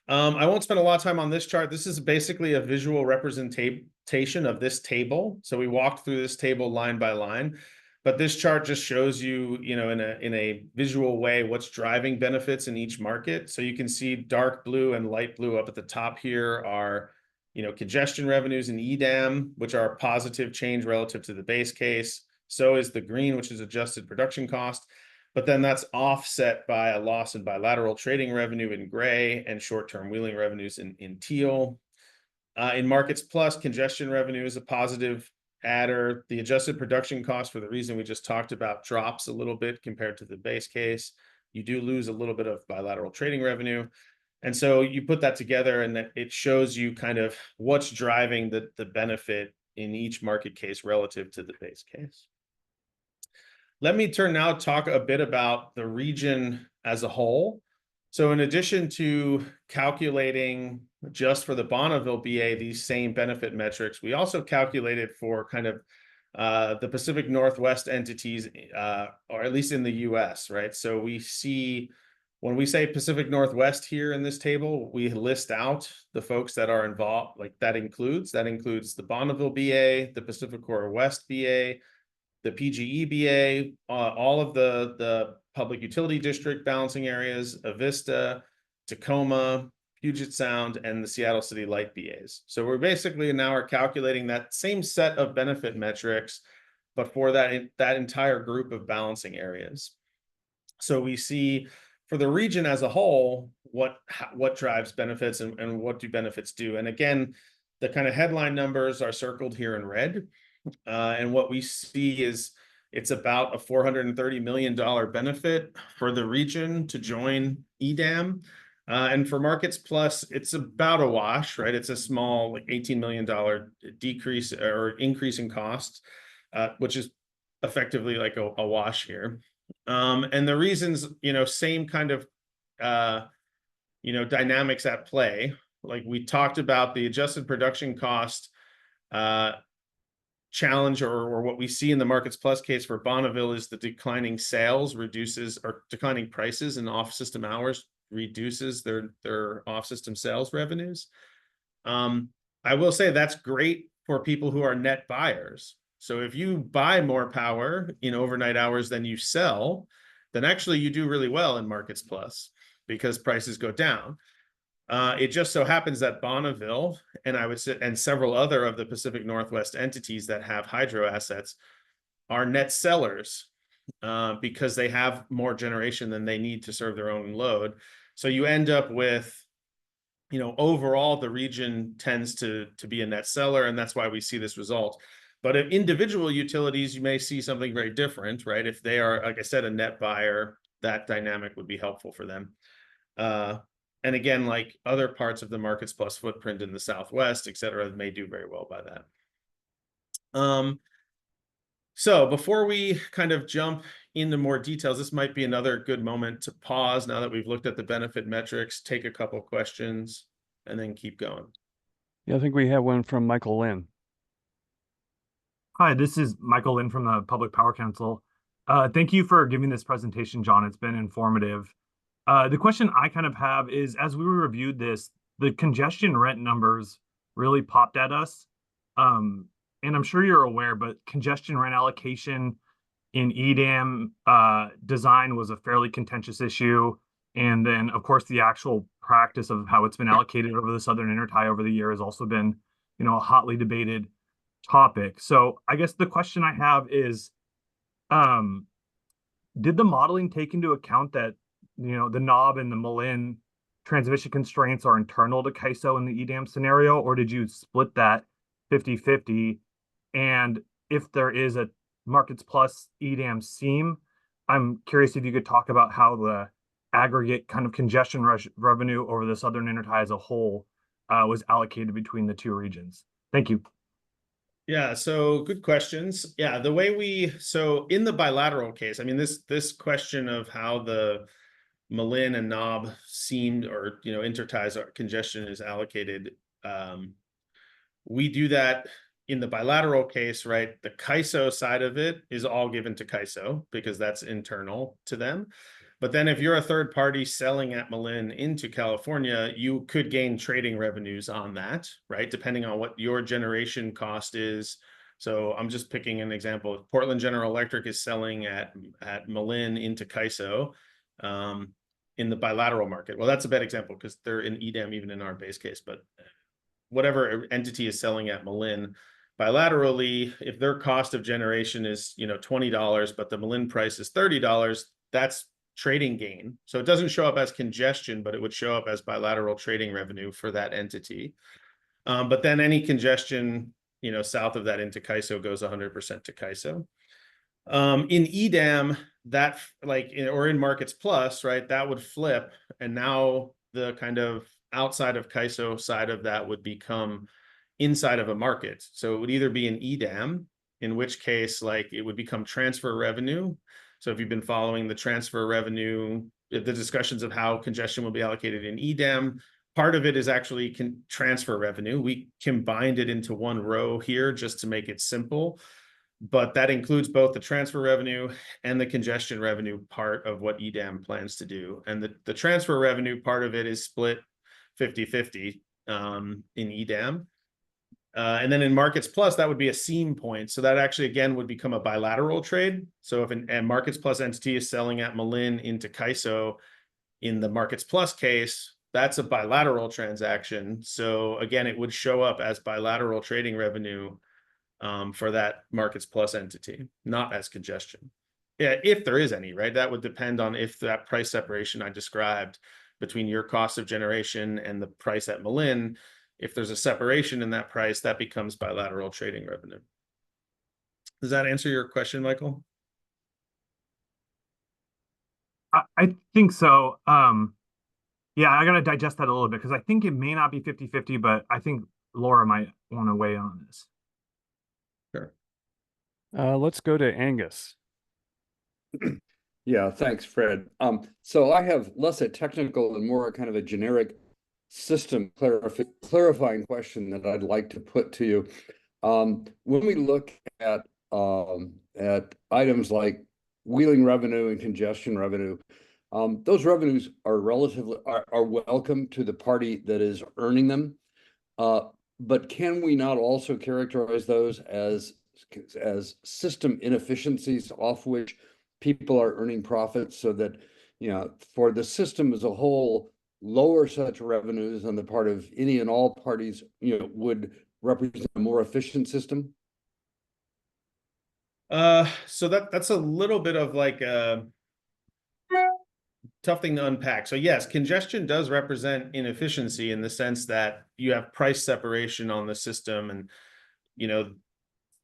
I won't spend a lot of time on this chart. This is basically a visual representation of this table. So we walked through this table line by line, but this chart just shows you, you know, in a visual way, what's driving benefits in each market. So you can see dark blue and light blue up at the top here are, you know, congestion revenues in EDAM, which are a positive change relative to the base case. So is the green, which is adjusted production cost. But then that's offset by a loss in bilateral trading revenue in gray and short-term wheeling revenues in teal. In Markets Plus, congestion revenue is a positive adder. The adjusted production cost, for the reason we just talked about, drops a little bit compared to the base case. You do lose a little bit of bilateral trading revenue. And so you put that together and it shows you kind of what's driving the benefit in each market case relative to the base case. Let me turn now to talk a bit about the region as a whole. So in addition to calculating just for the Bonneville BA these same benefit metrics, we also calculated for kind of the Pacific Northwest entities, or at least in the US, right? So we see, when we say Pacific Northwest here in this table, we list out the folks that are involved, like that includes the Bonneville BA, the Pacific Northwest BA, the PGE BA, all of the public utility district balancing areas, Avista, Tacoma, Puget Sound, and the Seattle City Light BAs. So we're basically now are calculating that same set of benefit metrics, but for that entire group of balancing areas. So we see for the region as a whole, what drives benefits and what do benefits do. And again, the kind of headline numbers are circled here in red. And what we see is it's about a $430 million benefit for the region to join EDAM. And for Markets Plus, it's about a wash, right? It's a small, like $18 million decrease or increase in costs, which is effectively like a wash here. And the reasons, you know, same kind of, you know, dynamics at play. Like we talked about the adjusted production cost challenge, or what we see in the Markets Plus case for Bonneville is the declining sales reduces, or declining prices and off-system hours reduces their off-system sales revenues. I will say that's great for people who are net buyers. So if you buy more power in overnight hours than you sell, then actually you do really well in Markets Plus because prices go down. It just so happens that Bonneville and several other of the Pacific Northwest entities that have hydro assets are net sellers because they have more generation than they need to serve their own load. So you end up with, you know, overall the region tends to be a net seller, and that's why we see this result. But if individual utilities, you may see something very different, right? If they are, like I said, a net buyer, that dynamic would be helpful for them. And again, like other parts of the Markets Plus footprint in the Southwest, et cetera, may do very well by that. So before we kind of jump into more details, this might be another good moment to pause now that we've looked at the benefit metrics, take a couple questions, and then keep going. Yeah, I think we have one from Michael Lynn. Hi, this is Michael Lynn from the Public Power Council. Thank you for giving this presentation, John. It's been informative. The question I kind of have is, as we reviewed this, the congestion rent numbers really popped at us. And I'm sure you're aware, but congestion rent allocation in EDAM design was a fairly contentious issue. And then, of course, the actual practice of how it's been allocated over the Southern Intertie over the year has also been, you know, a hotly debated topic. So I guess the question I have is, did the modeling take into account that, you know, the knob and the Malin transmission constraints are internal to CAISO in the EDAM scenario, or did you split that 50-50? And if there is a Markets Plus EDAM seam, I'm curious if you could talk about how the aggregate kind of congestion revenue over the Southern Intertie as a whole was allocated between the two regions. Thank you. Yeah, so good questions. Yeah, the way so in the bilateral case, I mean, this question of how the Malin and knob seamed or, interties or congestion is allocated. We do that in the bilateral case, right? The CAISO side of it is all given to CAISO because that's internal to them. But then if you're a third party selling at Malin into California, you could gain trading revenues on that, right? Depending on what your generation cost is. So I'm just picking an example. If Portland General Electric is selling at Malin into CAISO in the bilateral market. Well, that's a bad example because they're in EDAM even in our base case, but whatever entity is selling at Malin bilaterally, if their cost of generation is, $20, but the Malin price is $30, that's trading gain. So it doesn't show up as congestion, but it would show up as bilateral trading revenue for that entity. But then any congestion, south of that into CAISO goes 100% to CAISO. In EDAM, that or in Markets Plus, right, that would flip. And now the kind of outside of CAISO side of that would become inside of a market. So it would either be an EDAM, in which case it would become transfer revenue. So if you've been following the transfer revenue, the discussions of how congestion will be allocated in EDAM, part of it is actually transfer revenue. We combined it into one row here just to make it simple. But that includes both the transfer revenue and the congestion revenue part of what EDAM plans to do. And the transfer revenue part of it is split 50-50 in EDAM. And then in Markets Plus, that would be a seam point. So that actually, again, would become a bilateral trade. So if a Markets Plus entity is selling at Malin into CAISO in the Markets Plus case, that's a bilateral transaction. So again, it would show up as bilateral trading revenue for that Markets Plus entity, not as congestion. Yeah, if there is any, right? That would depend on if that price separation I described between your cost of generation and the price at Malin, if there's a separation in that price, that becomes bilateral trading revenue. Does that answer your question, Michael? I think so. Yeah, I got to digest that a little bit because I think it may not be 50-50, but I think Laura might want to weigh in on this. Sure. Let's go to Angus. Yeah, thanks, Fred. So I have less a technical and more kind of a generic system clarifying question that I'd like to put to you. When we look at items like wheeling revenue and congestion revenue, those revenues are are welcome to the party that is earning them. But can we not also characterize those as system inefficiencies off which people are earning profits, so that, for the system as a whole, lower such revenues on the part of any and all parties, would represent a more efficient system? So that's a little bit of a tough thing to unpack. So yes, congestion does represent inefficiency in the sense that you have price separation on the system, and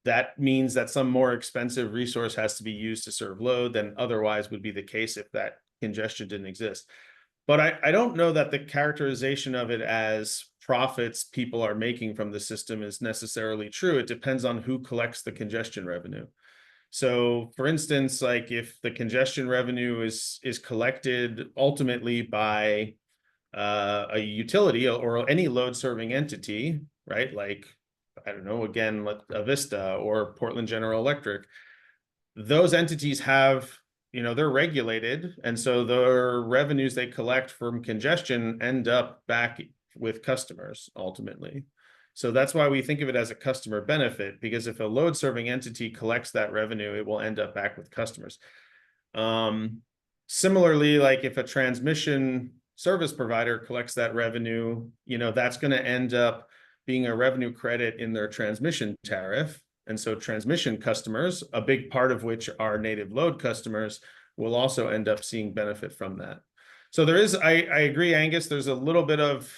that means that some more expensive resource has to be used to serve load than otherwise would be the case if that congestion didn't exist. But I don't know that the characterization of it as profits people are making from the system is necessarily true. It depends on who collects the congestion revenue. So for instance, if the congestion revenue is collected ultimately by a utility or any load serving entity, right? I don't know, again, like Avista or Portland General Electric, those entities have, they're regulated. And so the revenues they collect from congestion end up back with customers ultimately. So that's why we think of it as a customer benefit, because if a load serving entity collects that revenue, it will end up back with customers. Similarly, if a transmission service provider collects that revenue, that's going to end up being a revenue credit in their transmission tariff. And so transmission customers, a big part of which are native load customers, will also end up seeing benefit from that. So there is, I agree, Angus, there's a little bit of,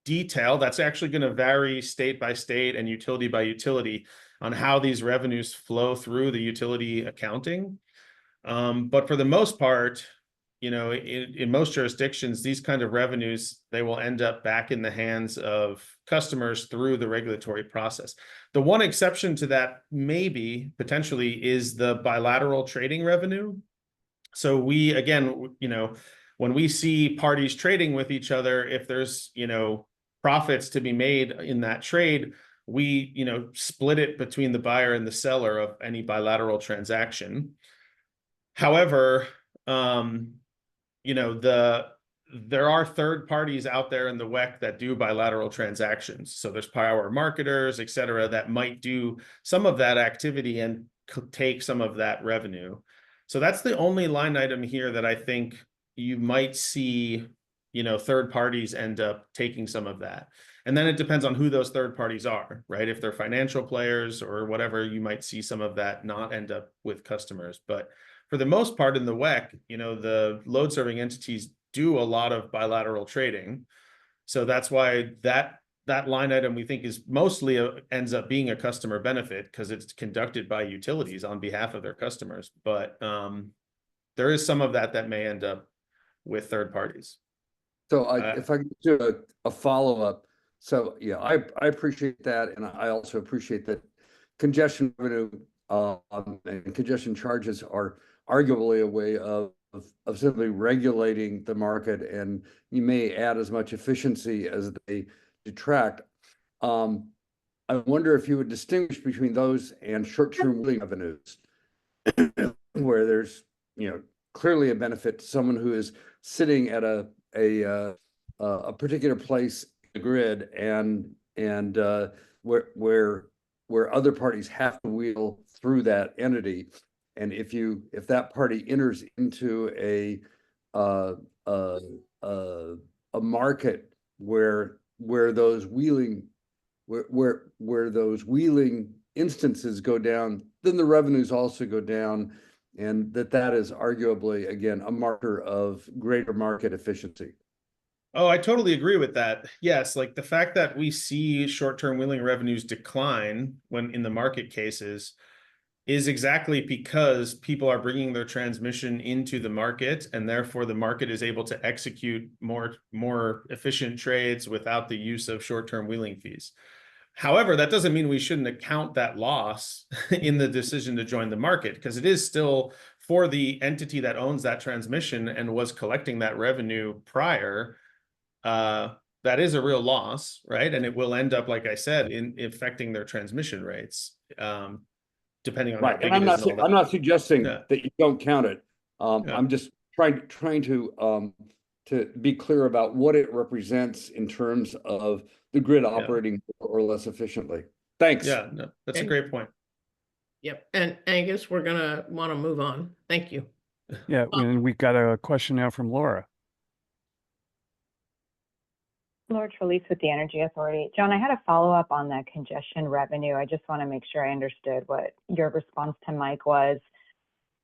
detail that's actually going to vary state by state and utility by utility on how these revenues flow through the utility accounting. But for the most part, in most jurisdictions, these kind of revenues, they will end up back in the hands of customers through the regulatory process. The one exception to that maybe potentially is the bilateral trading revenue. So we, again, when we see parties trading with each other, if there's, profits to be made in that trade, we, split it between the buyer and the seller of any bilateral transaction. However, there are third parties out there in the WEC that do bilateral transactions. So there's power marketers, et cetera, that might do some of that activity and take some of that revenue. So that's the only line item here that I think you might see, third parties end up taking some of that. And then it depends on who those third parties are, right? If they're financial players or whatever, you might see some of that not end up with customers. But for the most part in the WEC, the load serving entities do a lot of bilateral trading. So that's why that line item we think is mostly ends up being a customer benefit because it's conducted by utilities on behalf of their customers. But there is some of that may end up with third parties. So if I could do a follow-up. So yeah, I appreciate that. And I also appreciate that congestion revenue and congestion charges are arguably a way of simply regulating the market, and you may add as much efficiency as they detract. I wonder if you would distinguish between those and short-term wheeling revenues, where there's clearly a benefit to someone who is sitting at a particular place in the grid, and where other parties have to wheel through that entity. And if that party enters into a market where those wheeling instances go down, then the revenues also go down, and that is arguably, again, a marker of greater market efficiency. Oh, I totally agree with that. Yes, like the fact that we see short-term wheeling revenues decline when in the market cases is exactly because people are bringing their transmission into the market, and therefore the market is able to execute more efficient trades without the use of short-term wheeling fees. However, that doesn't mean we shouldn't account that loss in the decision to join the market, because it is still for the entity that owns that transmission and was collecting that revenue prior. That is a real loss, right? And it will end up, like I said, in affecting their transmission rates. Depending on how big it is. I'm not suggesting that you don't count it. Yeah. I'm just trying to be clear about what it represents in terms of the grid operating more or less efficiently. Thanks. Yeah, no, that's a great point. Yep. And Angus, we're gonna want to move on. Thank you. Yeah, and we've got a question now from Laura. Laura Trelease with the Energy Authority. John, I had a follow-up on the congestion revenue. I just want to make sure I understood what your response to Mike was.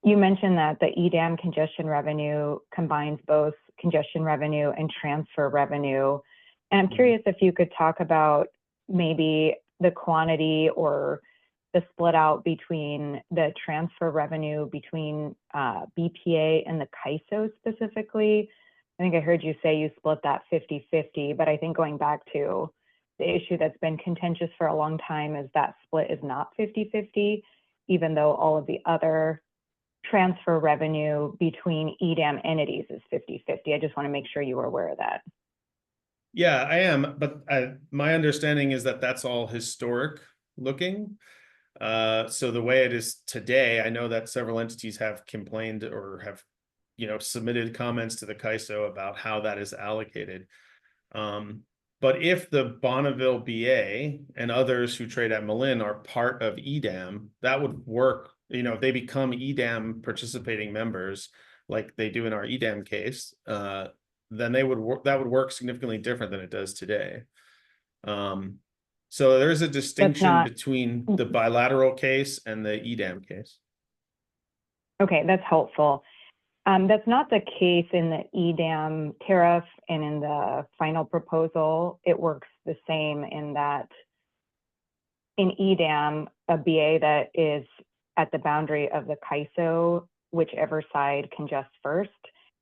You mentioned that the EDAM congestion revenue combines both congestion revenue and transfer revenue. And I'm curious if you could talk about maybe the quantity or the split out between the transfer revenue between BPA and the CAISO specifically. I think I heard you say you split that 50-50, but I think going back to the issue that's been contentious for a long time is that split is not 50-50, even though all of the other transfer revenue between EDAM entities is 50-50. I just want to make sure you were aware of that. Yeah, I am, but my understanding is that that's all historic looking. So the way it is today, I know that several entities have complained or have submitted comments to the CAISO about how that is allocated. But if the Bonneville BA and others who trade at Malin are part of EDAM, that would work. If they become EDAM participating members, like they do in our EDAM case, then that would work significantly different than it does today. So there's a distinction between the bilateral case and the EDAM case. Okay, that's helpful. That's not the case in the EDAM tariff, and in the final proposal, it works the same in that in EDAM, a BA that is at the boundary of the CAISO, whichever side congests first,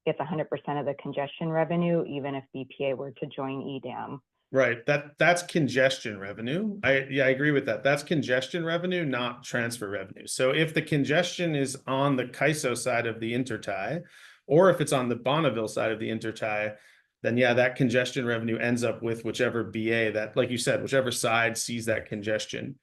gets 100% of the congestion revenue, even if BPA were to join EDAM. Right. That's congestion revenue. I agree with that. That's congestion revenue, not transfer revenue. So if the congestion is on the CAISO side of the intertie, or if it's on the Bonneville side of the intertie, then yeah, that congestion revenue ends up with whichever BA that, like you said, whichever side sees that congestion.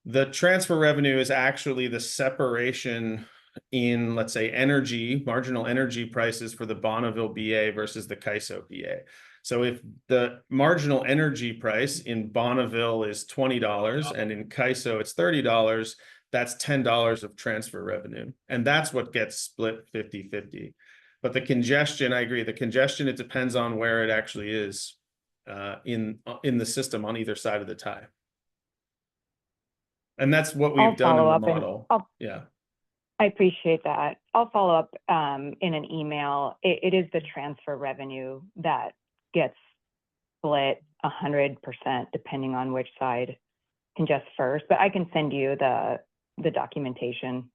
The transfer revenue is actually the separation in, let's say, energy, marginal energy prices for the Bonneville BA versus the CAISO BA. So if the marginal energy price in Bonneville is $20 and in CAISO it's $30, that's $10 of transfer revenue. And that's what gets split 50-50. But the congestion, I agree, the congestion, it depends on where it actually is in the system on either side of the tie. And that's what we've done in the model. Yeah. I appreciate that. I'll follow up in an email. It is the transfer revenue that gets split 100% depending on which side congests first, but I can send you the documentation.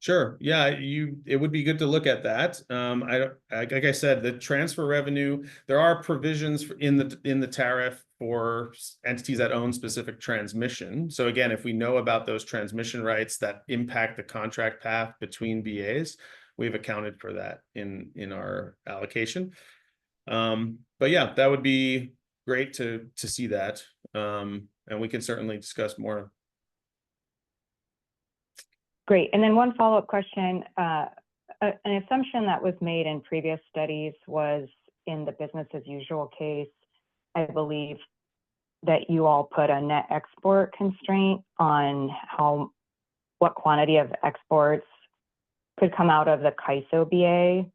Sure. Yeah, it would be good to look at that. Like I said, the transfer revenue, there are provisions in the tariff for entities that own specific transmission. So again, if we know about those transmission rights that impact the contract path between BAs, we've accounted for that in our allocation. But yeah, that would be great to see that. And we can certainly discuss more. Great. And then one follow-up question. An assumption that was made in previous studies was in the business as usual case, I believe that you all put a net export constraint on what quantity of exports could come out of the CAISO BA.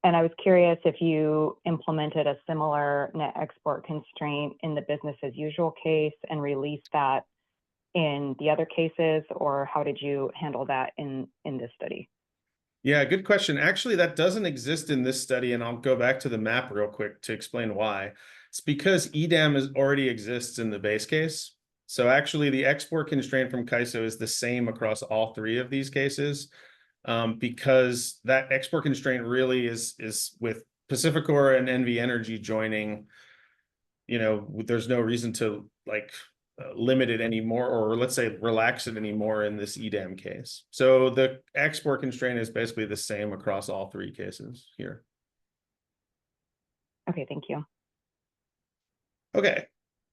And I was curious if you implemented a similar net export constraint in the business as usual case and released that in the other cases, or how did you handle that in this study? Yeah, good question. Actually, that doesn't exist in this study, and I'll go back to the map real quick to explain why. It's because EDAM already exists in the base case. So actually, the export constraint from CAISO is the same across all three of these cases, because that export constraint really is with Pacificor and NV Energy joining. You know, there's no reason to limit it anymore, or let's say relax it anymore in this EDAM case. So the export constraint is basically the same across all three cases here. Okay, thank you. Okay,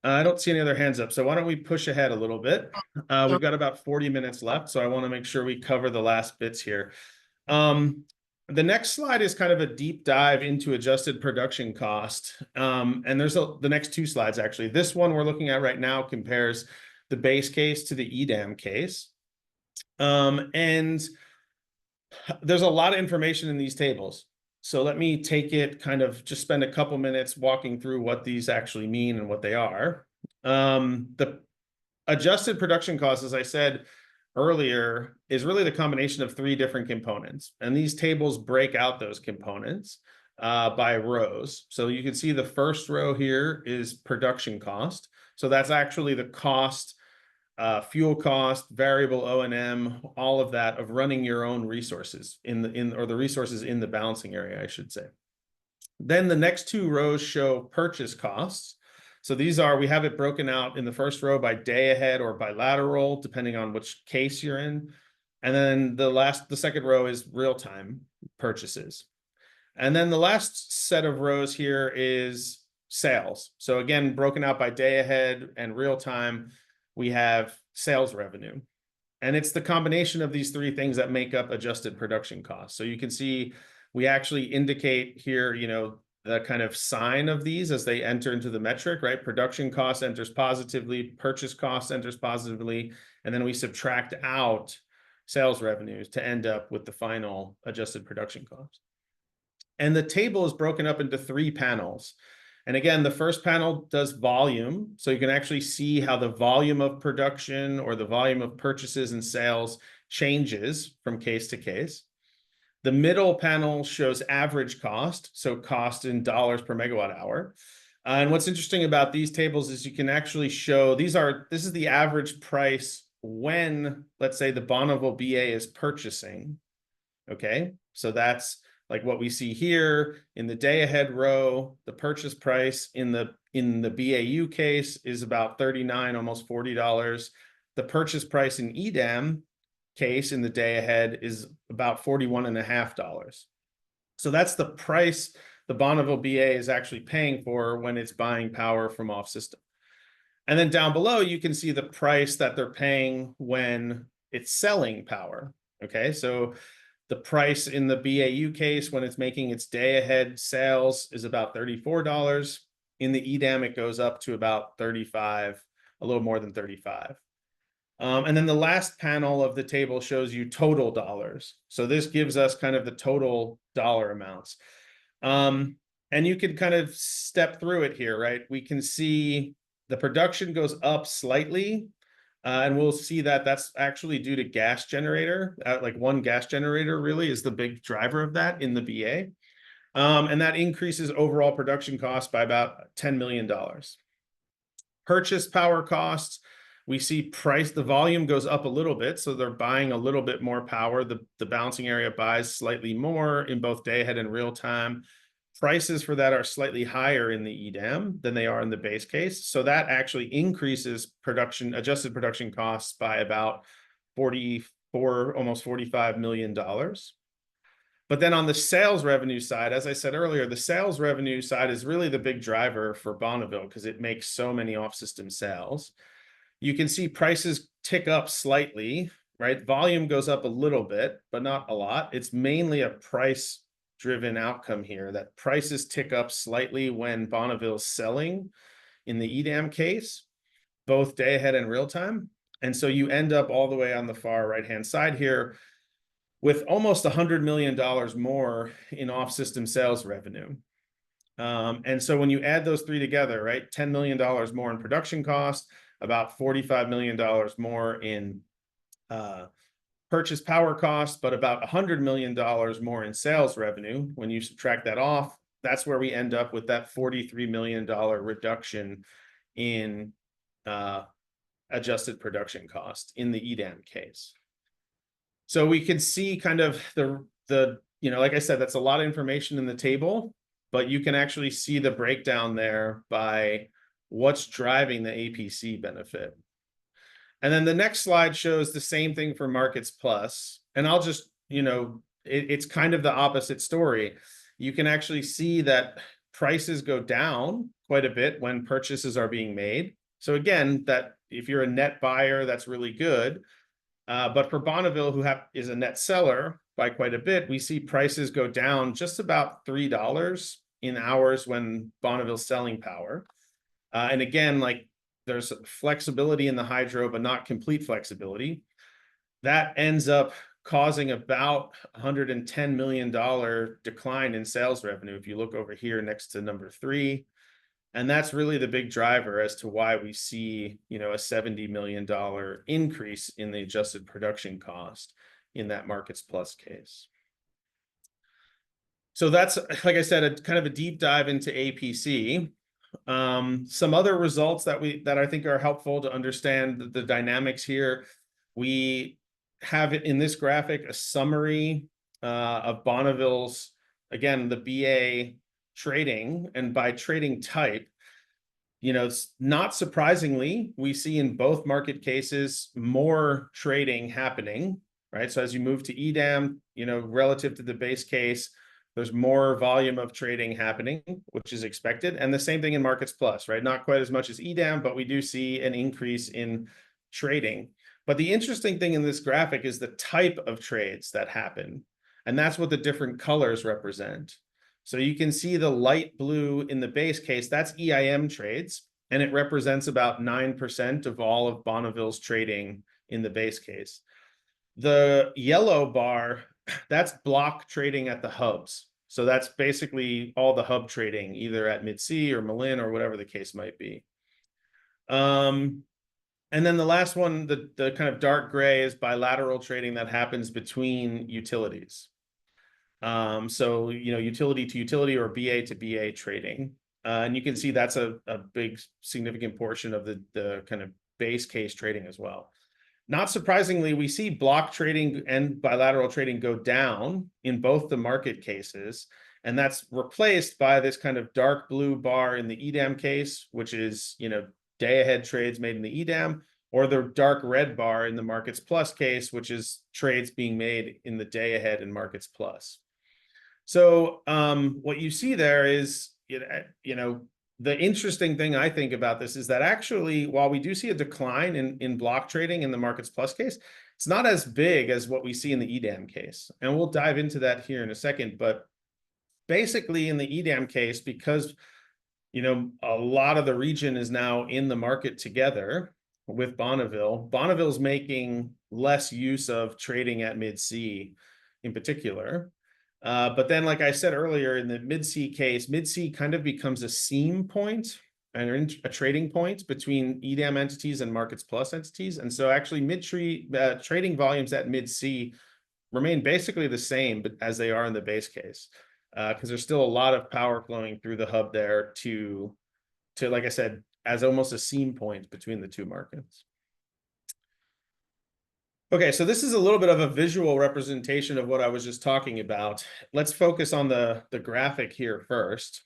I don't see any other hands up, so why don't we push ahead a little bit? We've got about 40 minutes left, so I want to make sure we cover the last bits here. The next slide is kind of a deep dive into adjusted production cost. And there's the next two slides, actually. This one we're looking at right now compares the base case to the EDAM case. And there's a lot of information in these tables. So let me take it just spend a couple minutes walking through what these actually mean and what they are. The adjusted production cost, as I said earlier, is really the combination of three different components. And these tables break out those components by rows. So you can see the first row here is production cost. So that's actually the cost, fuel cost, variable O&M, all of that of running your own resources or the resources in the balancing area, I should say. Then the next two rows show purchase costs. So we have it broken out in the first row by day ahead or bilateral, depending on which case you're in. And then the second row is real-time purchases. And then the last set of rows here is sales. So again, broken out by day ahead and real-time, we have sales revenue. And it's the combination of these three things that make up adjusted production costs. So you can see we actually indicate here, the kind of sign of these as they enter into the metric, right? Production cost enters positively, purchase cost enters positively, and then we subtract out sales revenues to end up with the final adjusted production cost. And the table is broken up into three panels. And again, the first panel does volume. So you can actually see how the volume of production or the volume of purchases and sales changes from case to case. The middle panel shows average cost, so cost in dollars per megawatt hour. And what's interesting about these tables is you can actually show this is the average price when, let's say, the Bonneville BA is purchasing. Okay, so that's like what we see here in the day ahead row, the purchase price in the in the BAU case is about $39, almost $40. The purchase price in EDAM case in the day ahead is about $41.50. So that's the price the Bonneville BA is actually paying for when it's buying power from off system. And then down below, you can see the price that they're paying when it's selling power. Okay, so the price in the BAU case when it's making its day ahead sales is about $34. In the EDAM, it goes up to about 35, a little more than 35. And then the last panel of the table shows you total dollars. So this gives us kind of the total dollar amounts. And you can kind of step through it here, right? We can see the production goes up slightly. And we'll see that that's actually due to gas generator. Like one gas generator really is the big driver of that in the BA. And that increases overall production costs by about $10 million. Purchase power costs, we see the volume goes up a little bit. So they're buying a little bit more power. The balancing area buys slightly more in both day ahead and real time. Prices for that are slightly higher in the EDAM than they are in the base case. So that actually increases adjusted production costs by about almost $45 million. But then on the sales revenue side, as I said earlier, the sales revenue side is really the big driver for Bonneville because it makes so many off-system sales. You can see prices tick up slightly, right? Volume goes up a little bit, but not a lot. It's mainly a price-driven outcome here, that prices tick up slightly when Bonneville's selling in the EDAM case, both day ahead and real time. And so you end up all the way on the far right-hand side here with almost $100 million more in off-system sales revenue. And so when you add those three together, right, $10 million more in production cost, about $45 million more in purchase power costs, but about $100 million more in sales revenue. When you subtract that off, that's where we end up with that $43 million reduction in adjusted production cost in the EDAM case. So we can see kind of like I said, that's a lot of information in the table, but you can actually see the breakdown there by what's driving the APC benefit. And then the next slide shows the same thing for Markets Plus. And I'll just, it's kind of the opposite story. You can actually see that prices go down quite a bit when purchases are being made. So again, that if you're a net buyer, that's really good. But for Bonneville, who is a net seller by quite a bit, we see prices go down just about $3 in hours when Bonneville's selling power. And again, like there's flexibility in the hydro, but not complete flexibility. That ends up causing about $110 million decline in sales revenue. If you look over here next to number 3, and that's really the big driver as to why we see, a $70 million increase in the adjusted production cost in that Markets Plus case. So that's, like I said, kind of a deep dive into APC. Some other results that I think are helpful to understand the dynamics here. We have it in this graphic, a summary of Bonneville's, again, the BA trading, and by trading type, not surprisingly, we see in both market cases more trading happening, right? So as you move to EDAM, relative to the base case, there's more volume of trading happening, which is expected. And the same thing in Markets Plus, right? Not quite as much as EDAM, but we do see an increase in trading. But the interesting thing in this graphic is the type of trades that happen. And that's what the different colors represent. So you can see the light blue in the base case, that's EIM trades, and it represents about 9% of all of Bonneville's trading in the base case. The yellow bar, that's block trading at the hubs. So that's basically all the hub trading, either at Mid-C or Malin or whatever the case might be. And then the last one, the kind of dark gray, is bilateral trading that happens between utilities. So, utility to utility or BA to BA trading. And you can see that's a big significant portion of the kind of base case trading as well. Not surprisingly, we see block trading and bilateral trading go down in both the market cases, and that's replaced by this kind of dark blue bar in the EDAM case, which is, day ahead trades made in the EDAM, or the dark red bar in the Markets Plus case, which is trades being made in the day ahead in Markets Plus. So what you see there is, the interesting thing I think about this is that actually, while we do see a decline in block trading in the Markets Plus case, it's not as big as what we see in the EDAM case. And we'll dive into that here in a second. But basically in the EDAM case, because, a lot of the region is now in the market together with Bonneville, Bonneville's making less use of trading at mid-C in particular. But then, like I said earlier, in the mid-C case, mid-C kind of becomes a seam point and a trading point between EDAM entities and Markets Plus entities. And so actually trading volumes at mid-C remain basically the same as they are in the base case, because there's still a lot of power flowing through the hub there to, like I said, as almost a seam point between the two markets. Okay, so this is a little bit of a visual representation of what I was just talking about. Let's focus on the graphic here first.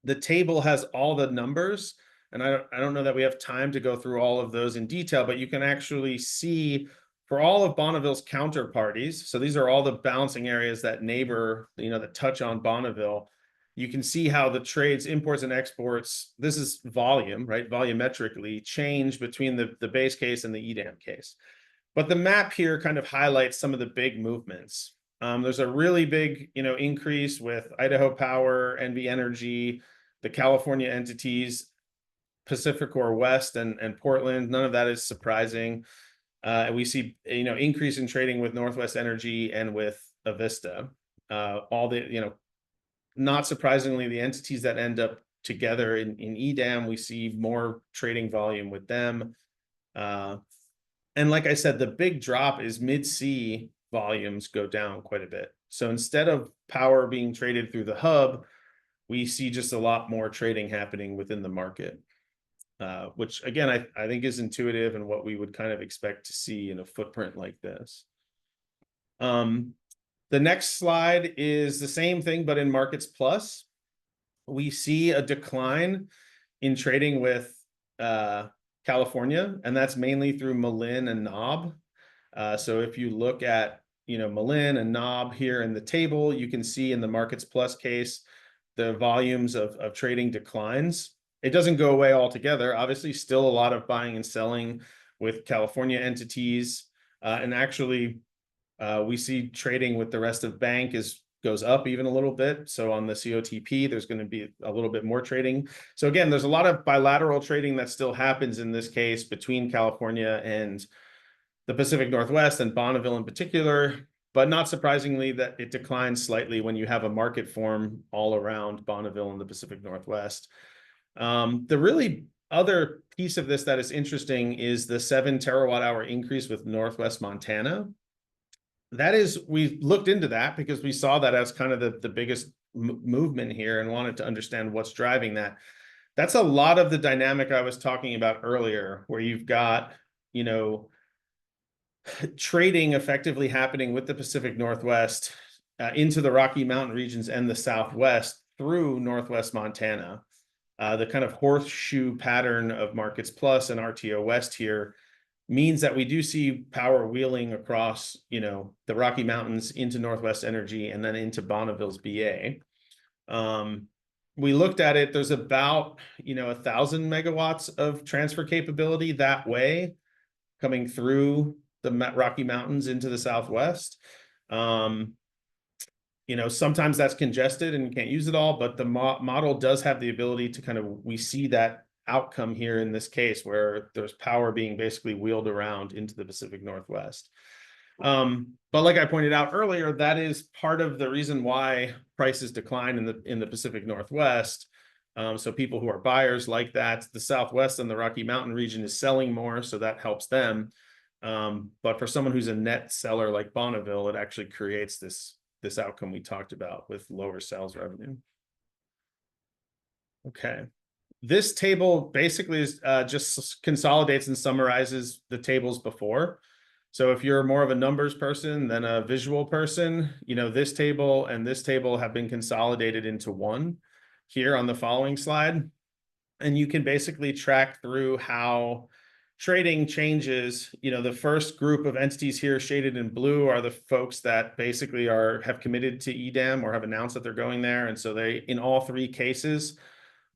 The table has all the numbers, and I don't know that we have time to go through all of those in detail, but you can actually see for all of Bonneville's counterparties, so these are all the balancing areas that neighbor, that touch on Bonneville. You can see how the trades, imports and exports, this is volume, right? Volumetrically change between the base case and the EDAM case. But the map here kind of highlights some of the big movements. There's a really big, increase with Idaho Power, NV Energy, the California entities, Pacificor West and Portland. None of that is surprising. We see, increase in trading with Northwest Energy and with Avista. All the, not surprisingly, the entities that end up together in EDAM, we see more trading volume with them. And like I said, the big drop is mid-C volumes go down quite a bit. So instead of power being traded through the hub, we see just a lot more trading happening within the market, which again, I think is intuitive and what we would kind of expect to see in a footprint like this. The next slide is the same thing, but in Markets Plus. We see a decline in trading with California, and that's mainly through Malin and Knob. So if you look at, Malin and Knob here in the table, you can see in the Markets Plus case, the volumes of trading declines. It doesn't go away altogether. Obviously, still a lot of buying and selling with California entities. And actually, we see trading with the rest of bank goes up even a little bit. So on the COTP, there's going to be a little bit more trading. So again, there's a lot of bilateral trading that still happens in this case between California and the Pacific Northwest and Bonneville in particular, but not surprisingly that it declines slightly when you have a market form all around Bonneville and the Pacific Northwest. The really other piece of this that is interesting is the 7 terawatt-hour increase with Northwest Montana. That is, we looked into that because we saw that as kind of the biggest movement here and wanted to understand what's driving that. That's a lot of the dynamic I was talking about earlier, where you've got, trading effectively happening with the Pacific Northwest into the Rocky Mountain regions and the Southwest through Northwest Montana. The kind of horseshoe pattern of Markets Plus and RTO West here means that we do see power wheeling across, the Rocky Mountains into Northwest Energy and then into Bonneville's BA. We looked at it, there's about, 1,000 megawatts of transfer capability that way coming through the Rocky Mountains into the Southwest. Sometimes that's congested and you can't use it all, but the model does have the ability to we see that outcome here in this case where there's power being basically wheeled around into the Pacific Northwest. But like I pointed out earlier, that is part of the reason why prices decline in the Pacific Northwest. So people who are buyers like that, the Southwest and the Rocky Mountain region is selling more, so that helps them. But for someone who's a net seller like Bonneville, it actually creates this outcome we talked about with lower sales revenue. Okay. this table basically is just consolidates and summarizes the tables before. So if you're more of a numbers person than a visual person, you know, this table and this table have been consolidated into one here on the following slide. And you can basically track through how trading changes. You know, the first group of entities here shaded in blue are the folks that basically have committed to EDAM or have announced that they're going there. And so they, in all three cases,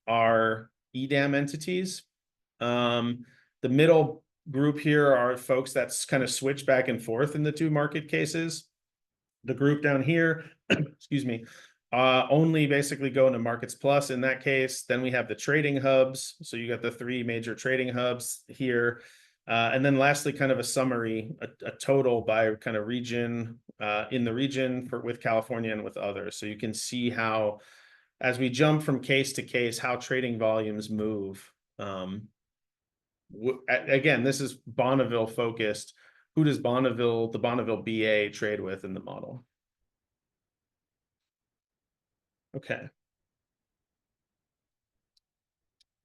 are EDAM entities. The middle group here are folks that's kind of switch back and forth in the two market cases. The group down here, excuse me, only basically go into Markets Plus in that case. Then we have the trading hubs. So you got the three major trading hubs here. And then lastly, kind of a summary, a total by kind of region, in the region with California and with others. So you can see how, as we jump from case to case, how trading volumes move. Again, this is Bonneville focused. Who does the Bonneville BA trade with in the model? Okay.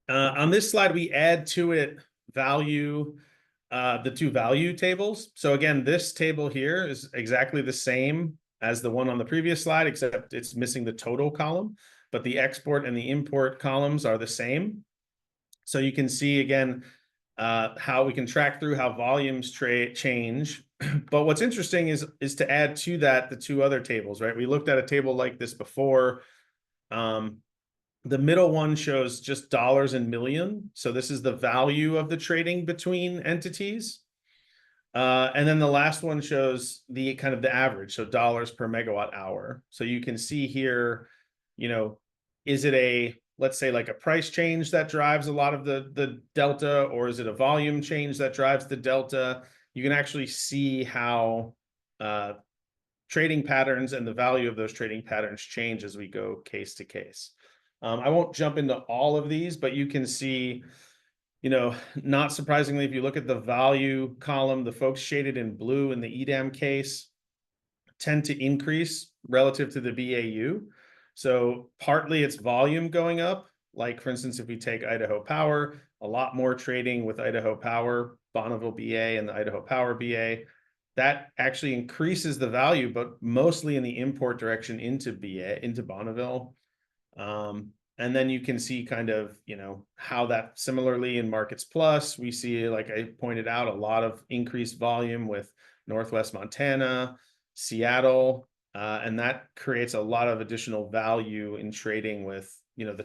On this slide, we add to it the two value tables. So again, this table here is exactly the same as the one on the previous slide, except it's missing the total column, but the export and the import columns are the same. So you can see again, how we can track through how volumes change. But what's interesting is to add to that the two other tables, right? We looked at a table like this before. The middle one shows just dollars and million. So this is the value of the trading between entities. And then the last one shows the kind of the average, so dollars per megawatt hour. So you can see here, you know, is it let's say like a price change that drives a lot of the delta, or is it a volume change that drives the delta? You can actually see how trading patterns and the value of those trading patterns change as we go case to case. I won't jump into all of these, but you can see, you know, not surprisingly, if you look at the value column, the folks shaded in blue in the EDAM case tend to increase relative to the BAU. So partly it's volume going up. Like for instance, if we take Idaho Power, a lot more trading with Idaho Power, Bonneville BA and the Idaho Power BA. That actually increases the value, but mostly in the import direction into Bonneville. And then you can see kind of, you know, how that similarly in Markets Plus, we see, like I pointed out, a lot of increased volume with Northwest Montana, Seattle, and that creates a lot of additional value in trading with, you know,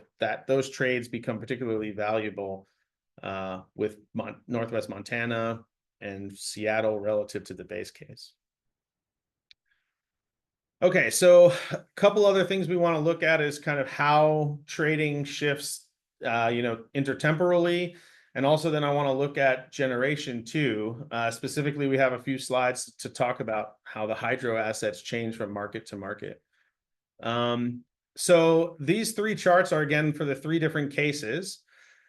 those trades become particularly valuable with Northwest Montana and Seattle relative to the base case. Okay, so a couple other things we want to look at is kind of how trading shifts, you know, intertemporally. And also then I want to look at generation too. Specifically, we have a few slides to talk about how the hydro assets change from market to market. So these three charts are again for the three different cases.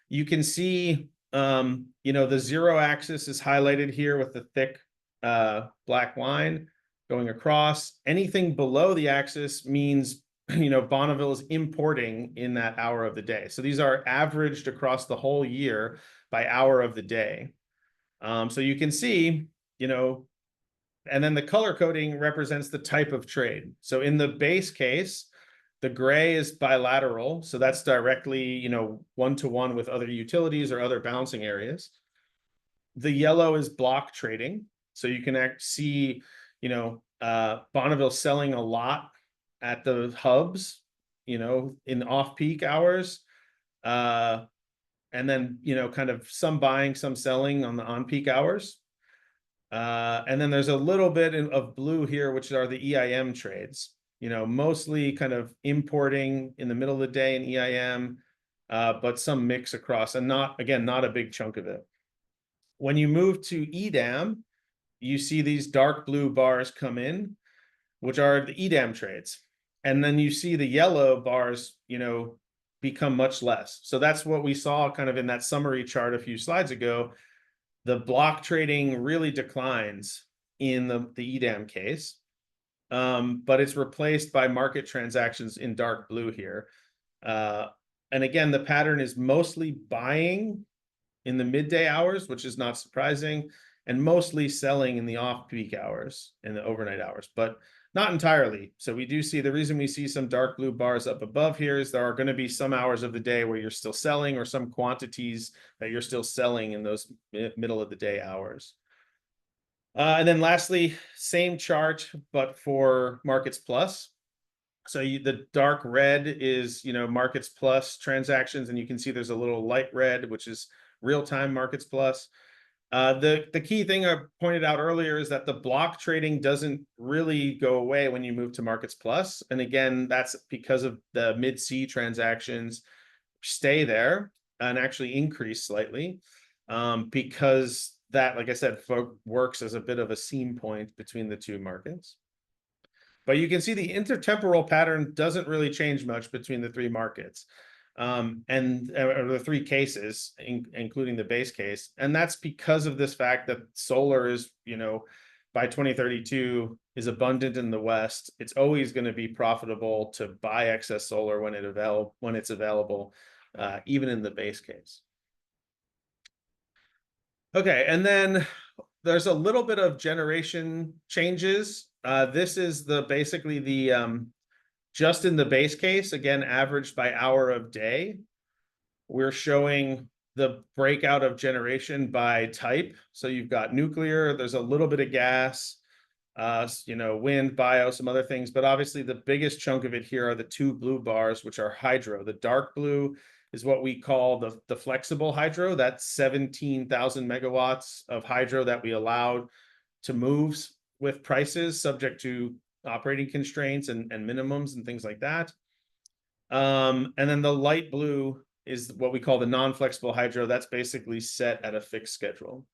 You can see, you know, the zero axis is highlighted here with the thick black line going across. Anything below the axis means, you know, Bonneville is importing in that hour of the day. So these are averaged across the whole year by hour of the day. So you can see, you know, and then the color coding represents the type of trade. So in the base case, the gray is bilateral. So that's directly, you know, one-to-one with other utilities or other balancing areas. The yellow is block trading. So you can see, you know, Bonneville selling a lot at the hubs, you know, in off-peak hours. And then, you know, kind of some buying, some selling on the on-peak hours. And then there's a little bit of blue here, which are the EIM trades, you know, mostly kind of importing in the middle of the day in EIM, but some mix across, and not a big chunk of it. When you move to EDAM, you see these dark blue bars come in, which are the EDAM trades. And then you see the yellow bars, you know, become much less. So that's what we saw kind of in that summary chart a few slides ago. The block trading really declines in the EDAM case, but it's replaced by market transactions in dark blue here. And again, the pattern is mostly buying in the midday hours, which is not surprising, and mostly selling in the off-peak hours, in the overnight hours, but not entirely. So we do see, the reason we see some dark blue bars up above here is there are going to be some hours of the day where you're still selling, or some quantities that you're still selling in those middle of the day hours. And then lastly, same chart, but for Markets Plus. So the dark red is, Markets Plus transactions, and you can see there's a little light red, which is real-time Markets Plus. The key thing I pointed out earlier is that the block trading doesn't really go away when you move to Markets Plus. And again, that's because of the mid-C transactions stay there and actually increase slightly, because that, like I said, works as a bit of a seam point between the two markets. But you can see the intertemporal pattern doesn't really change much between the three markets, or the three cases, including the base case. And that's because of this fact that solar is, by 2032 is abundant in the West. It's always going to be profitable to buy excess solar when it's available, even in the base case. Okay, and then there's a little bit of generation changes. This is basically the just in the base case, again, averaged by hour of day. We're showing the breakout of generation by type. So you've got nuclear, there's a little bit of gas, wind, bio, some other things, but obviously the biggest chunk of it here are the two blue bars, which are hydro. The dark blue is what we call the flexible hydro. That's 17,000 megawatts of hydro that we allowed to move with prices subject to operating constraints and minimums and things like that. And then the light blue is what we call the non-flexible hydro. That's basically set at a fixed schedule.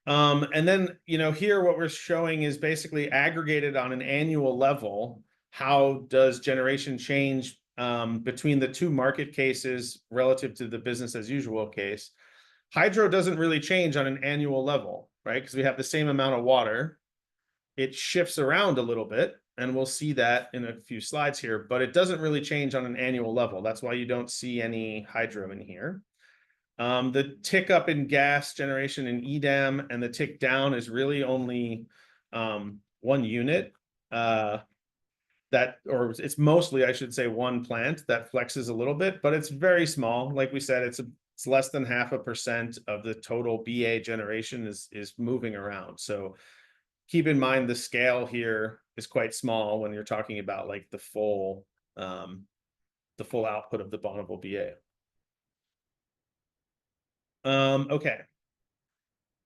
And then, here what we're showing is basically aggregated on an annual level. How does generation change between the two market cases relative to the business as usual case? Hydro doesn't really change on an annual level, right? Because we have the same amount of water. It shifts around a little bit, and we'll see that in a few slides here, but it doesn't really change on an annual level. That's why you don't see any hydro in here. The tick up in gas generation in EDAM and the tick down is really only 1 unit. It's mostly, I should say, one plant that flexes a little bit, but it's very small. Like we said, it's less than 0.5% of the total BA generation is moving around. So keep in mind the scale here is quite small when you're talking about like the full output of the Bonneville BA. Okay.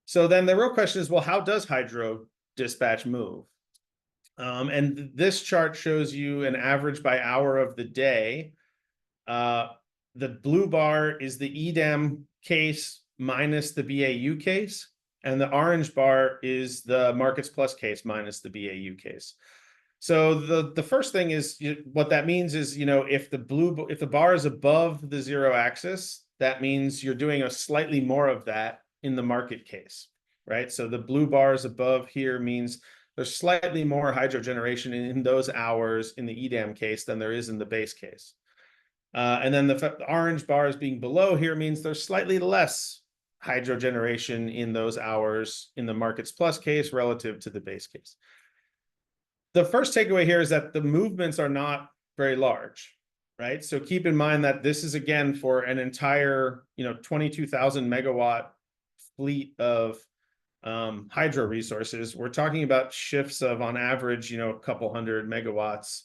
So then the real question is, well, how does hydro dispatch move? And this chart shows you an average by hour of the day. The blue bar is the EDAM case minus the BAU case, and the orange bar is the Markets Plus case minus the BAU case. So the first thing is, what that means is, if the bar is above the zero axis, that means you're doing a slightly more of that in the market case, right? So the blue bars above here means there's slightly more hydro generation in those hours in the EDAM case than there is in the base case. And then the orange bars being below here means there's slightly less hydro generation in those hours in the Markets Plus case relative to the base case. The first takeaway here is that the movements are not very large, right? So keep in mind that this is, again, for an entire, 22,000 megawatt fleet of hydro resources. We're talking about shifts of, on average, a couple hundred megawatts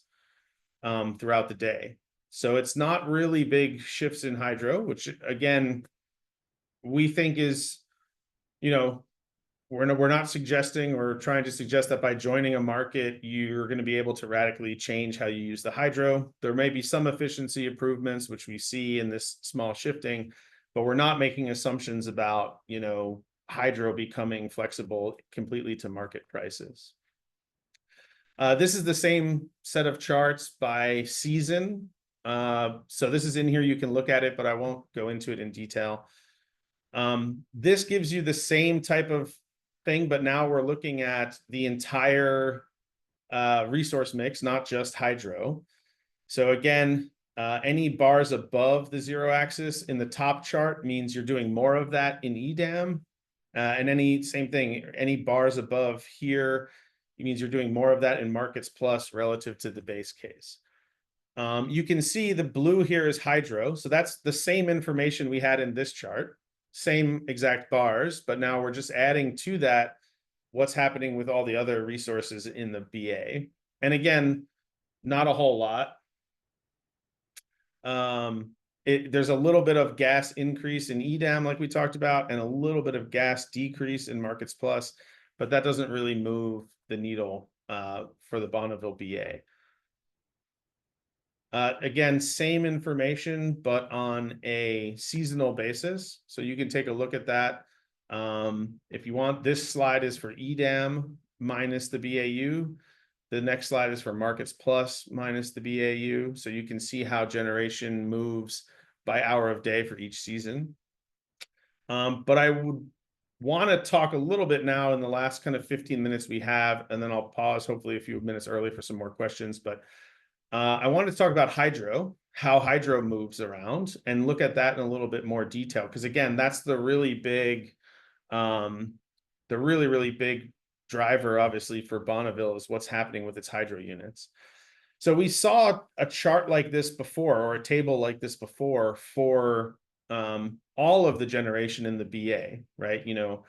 throughout the day. So it's not really big shifts in hydro, which, again, we think is, we're not suggesting or trying to suggest that by joining a market, you're going to be able to radically change how you use the hydro. There may be some efficiency improvements, which we see in this small shifting, but we're not making assumptions about, hydro becoming flexible completely to market prices. This is the same set of charts by season. So this is in here, you can look at it, but I won't go into it in detail. This gives you the same type of thing, but now we're looking at the entire resource mix, not just hydro. So again, Any bars above the zero axis in the top chart means you're doing more of that in EDAM. And same thing, any bars above here, it means you're doing more of that in Markets Plus relative to the base case. You can see the blue here is hydro. So that's the same information we had in this chart, same exact bars, but now we're just adding to that what's happening with all the other resources in the BA. And again, not a whole lot. There's a little bit of gas increase in EDAM like we talked about, and a little bit of gas decrease in Markets Plus, but that doesn't really move the needle for the Bonneville BA. Again, same information, but on a seasonal basis. So you can take a look at that. If you want, this slide is for EDAM minus the BAU. The next slide is for Markets Plus minus the BAU. So you can see how generation moves by hour of day for each season. But I would want to talk a little bit now in the last kind of 15 minutes we have, and then I'll pause hopefully a few minutes early for some more questions. But I wanted to talk about hydro, how hydro moves around, and look at that in a little bit more detail. Because again, that's the really big, really big driver, obviously, for Bonneville is what's happening with its hydro units. So we saw a chart like this before, or a table like this before, for all of the generation in the BA, right? You know,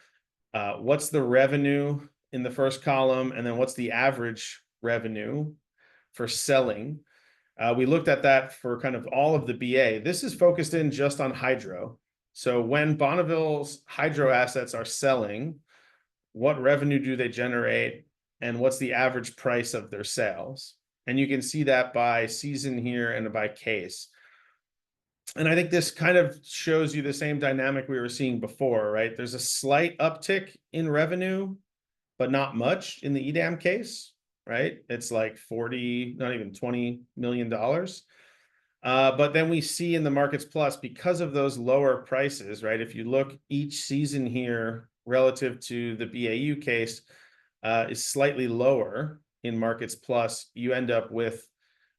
what's the revenue in the first column, and then what's the average revenue for selling. We looked at that for kind of all of the BA. This is focused in just on hydro. So when Bonneville's hydro assets are selling, what revenue do they generate, and what's the average price of their sales? And you can see that by season here and by case. And I think this kind of shows you the same dynamic we were seeing before, right? There's a slight uptick in revenue, but not much in the EDAM case, right? It's like 40, not even $20 million. But then we see in the Markets Plus, because of those lower prices, right? If you look each season here relative to the BAU case is slightly lower in Markets Plus, you end up with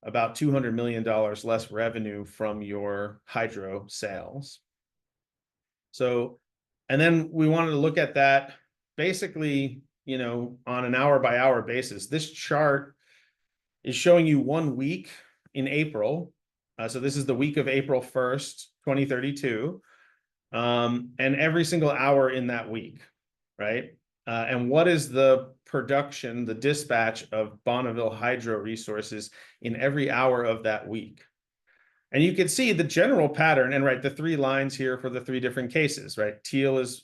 about $200 million less revenue from your hydro sales. So, and then we wanted to look at that basically, you know, on an hour by hour basis. This chart is showing you 1 week in April. So this is the week of April 1st, 2032, and every single hour in that week, right? And what is the production, the dispatch of Bonneville hydro resources in every hour of that week? And you can see the general pattern, and right, the 3 lines here for the 3 different cases, right? Teal is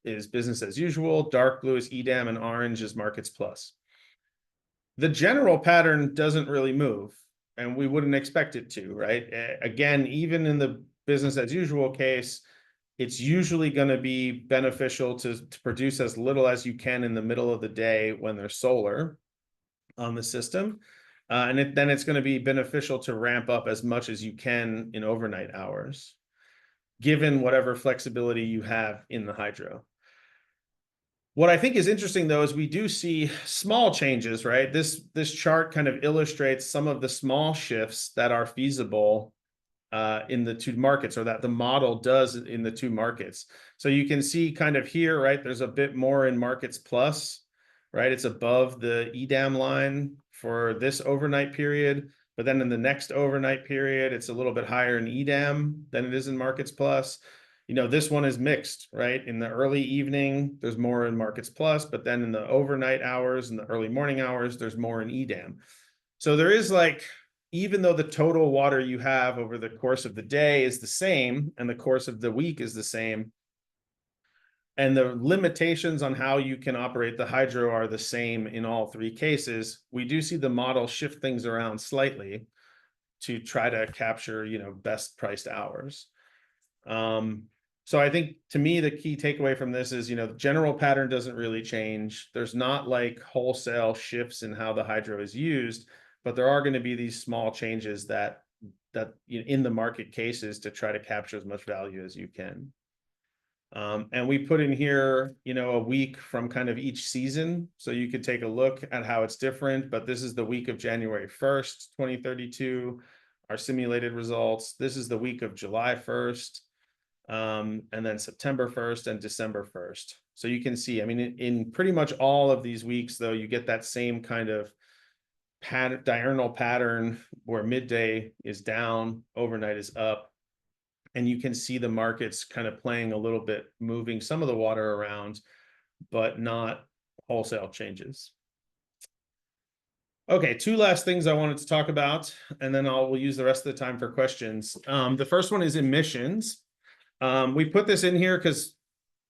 business as usual, dark blue is EDAM, and orange is Markets Plus. The general pattern doesn't really move, and we wouldn't expect it to, right? Again, even in the business as usual case, it's usually going to be beneficial to produce as little as you can in the middle of the day when there's solar on the system. And then it's going to be beneficial to ramp up as much as you can in overnight hours, given whatever flexibility you have in the hydro. What I think is interesting, though, is we do see small changes, right? This chart kind of illustrates some of the small shifts that are feasible in the 2 markets, or that the model does in the 2 markets. So you can see kind of here, right? There's a bit more in Markets Plus, right? It's above the EDAM line for this overnight period, but then in the next overnight period, it's a little bit higher in EDAM than it is in Markets Plus. You know, this one is mixed, right? In the early evening, there's more in Markets Plus, but then in the overnight hours and the early morning hours, there's more in EDAM. So there is, like, even though the total water you have over the course of the day is the same, and the course of the week is the same, and the limitations on how you can operate the hydro are the same in all 3 cases, we do see the model shift things around slightly to try to capture, you know, best priced hours. So I think, to me, the key takeaway from this is, you know, the general pattern doesn't really change. There's not like wholesale shifts in how the hydro is used, but there are going to be these small changes that in the market cases to try to capture as much value as you can. And we put in here, you know, a week from kind of each season, so you could take a look at how it's different. But this is the week of January 1st, 2032. our simulated results. This is the week of July 1st, and then September 1st and December 1st. So you can see, I mean, in pretty much all of these weeks, though, you get that same kind of diurnal pattern where midday is down, overnight is up. And you can see the markets kind of playing a little bit, moving some of the water around, but not wholesale changes. Okay, two last things I wanted to talk about, and then we'll use the rest of the time for questions. The first one is emissions. We put this in here because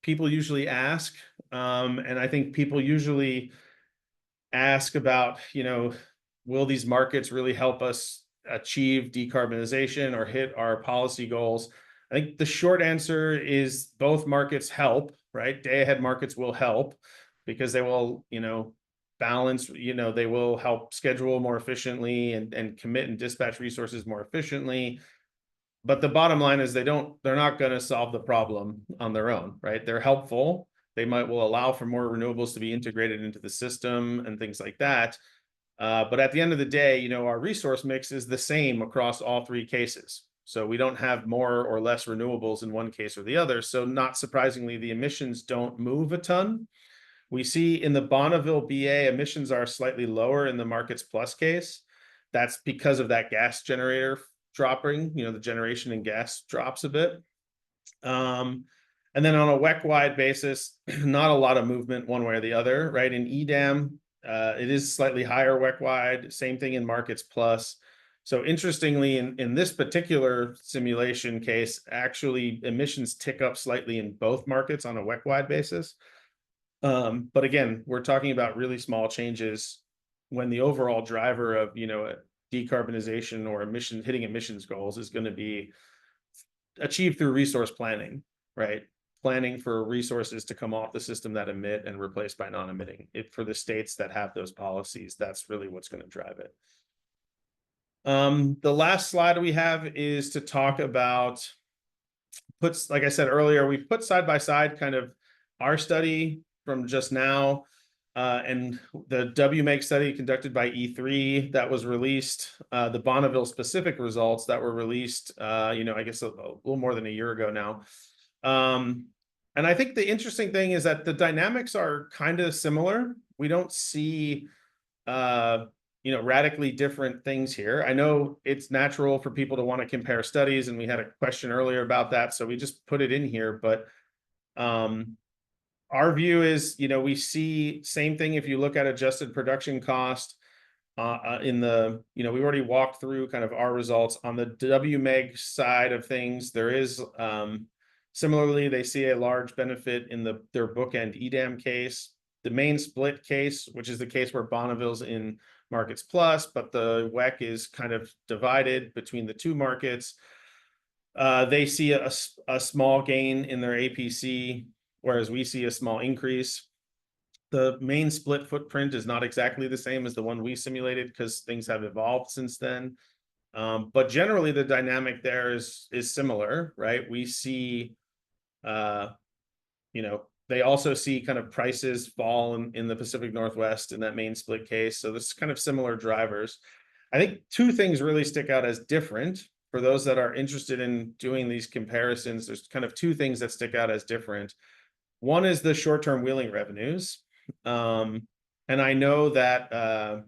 people usually ask, and I think people usually ask about, will these markets really help us achieve decarbonization or hit our policy goals? I think the short answer is both markets help, right? Day-ahead markets will help because they will, balance, they will help schedule more efficiently and commit and dispatch resources more efficiently. But the bottom line is they're not going to solve the problem on their own, right? They're helpful. They will allow for more renewables to be integrated into the system and things like that. But at the end of the day, our resource mix is the same across all three cases. So we don't have more or less renewables in one case or the other. So not surprisingly, the emissions don't move a ton. We see in the Bonneville BA, emissions are slightly lower in the Markets Plus case. That's because of that gas generator dropping, the generation in gas drops a bit. And then on a WEC-wide basis, not a lot of movement one way or the other, right? In EDAM, it is slightly higher WEC-wide, same thing in Markets Plus. So interestingly, in this particular simulation case, actually emissions tick up slightly in both markets on a WEC-wide basis. But again, we're talking about really small changes when the overall driver of, decarbonization or hitting emissions goals is going to be achieved through resource planning, right? Planning for resources to come off the system that emit and replaced by non-emitting. For the states that have those policies, that's really what's going to drive it. The last slide we have is to talk about like I said earlier, we put side by side kind of our study from just now and the WMEG study conducted by E3 that was released, the Bonneville specific results that were released, I guess a little more than a year ago now. And I think the interesting thing is that the dynamics are kind of similar. We don't see, radically different things here. I know it's natural for people to want to compare studies, and we had a question earlier about that, so we just put it in here. But our view is, we see same thing if you look at adjusted production cost in the, we already walked through kind of our results on the WMEG side of things. There is similarly, they see a large benefit in their bookend EDAM case. The main split case, which is the case where Bonneville's in Markets Plus, but the WEC is kind of divided between the two markets. They see a small gain in their APC, whereas we see a small increase. The main split footprint is not exactly the same as the one we simulated because things have evolved since then. But generally, the dynamic there is similar, right? We see, they also see kind of prices fall in the Pacific Northwest in that main split case. So this is kind of similar drivers. I think two things really stick out as different for those that are interested in doing these comparisons. There's kind of two things that stick out as different. One is the short-term wheeling revenues. And I know that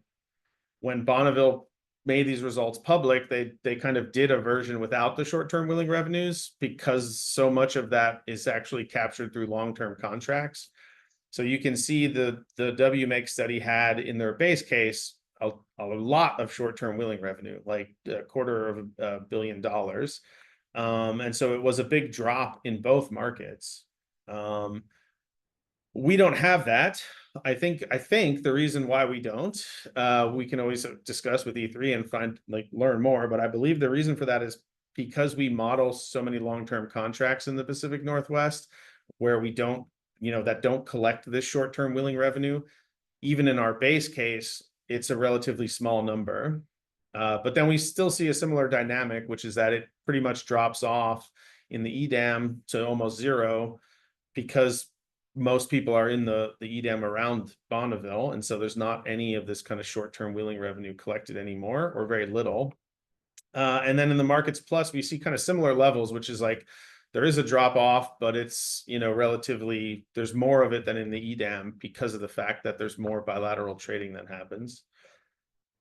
when Bonneville made these results public, they kind of did a version without the short-term wheeling revenues because so much of that is actually captured through long-term contracts. So you can see the WMEG study had in their base case a lot of short-term wheeling revenue, like $250 million. And so it was a big drop in both markets. We don't have that. I think the reason why we don't, we can always discuss with E3 and learn more, but I believe the reason for that is because we model so many long-term contracts in the Pacific Northwest where we don't, that don't collect this short-term wheeling revenue. Even in our base case, it's a relatively small number. But then we still see a similar dynamic, which is that it pretty much drops off in the EDAM to almost zero because most people are in the EDAM around Bonneville. And so there's not any of this kind of short-term wheeling revenue collected anymore, or very little. And then in the markets plus, we see kind of similar levels, which is like there is a drop off, but it's, you know, relatively, there's more of it than in the EDAM because of the fact that there's more bilateral trading that happens.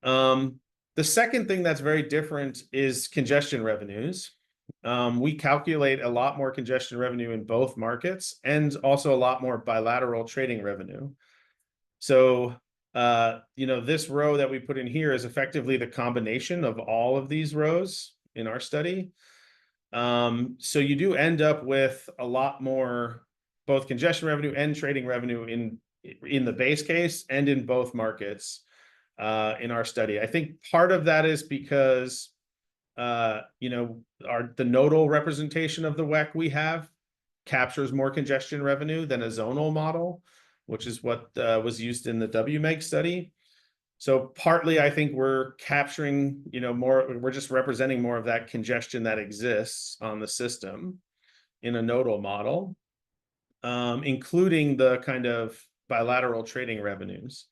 The second thing that's very different is congestion revenues. We calculate a lot more congestion revenue in both markets and also a lot more bilateral trading revenue. So, you know, this row that we put in here is effectively the combination of all of these rows in our study. So you do end up with a lot more both congestion revenue and trading revenue in the base case and in both markets in our study. I think part of that is because you know, the nodal representation of the WEC we have captures more congestion revenue than a zonal model, which is what was used in the WMEG study. So partly, I think we're capturing, you know, more, we're just representing more of that congestion that exists on the system in a nodal model, including the kind of bilateral trading revenues.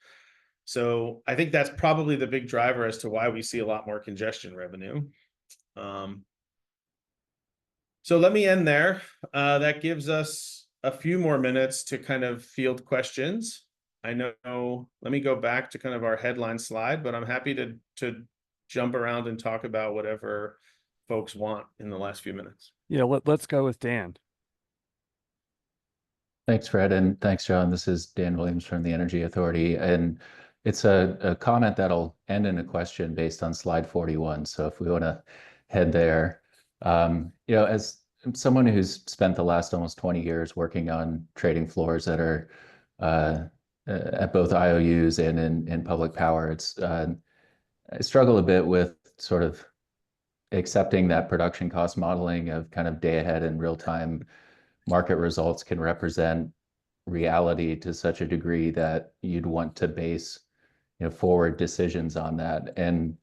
So I think that's probably the big driver as to why we see a lot more congestion revenue. So let me end there. That gives us a few more minutes to kind of field questions. I know, let me go back to kind of our headline slide, but I'm happy to jump around and talk about whatever folks want in the last few minutes. Yeah, let's go with Dan. Thanks, Fred, and thanks, John. This is Dan Williams from the Energy Authority, and it's a comment that'll end in a question based on slide 41. So if we want to head there, you know, as someone who's spent the last almost 20 years working on trading floors that are at both IOUs and in public power, I struggle a bit with sort of accepting that production cost modeling of kind of day ahead and real time market results can represent reality to such a degree that you'd want to base, you know, forward decisions on that. And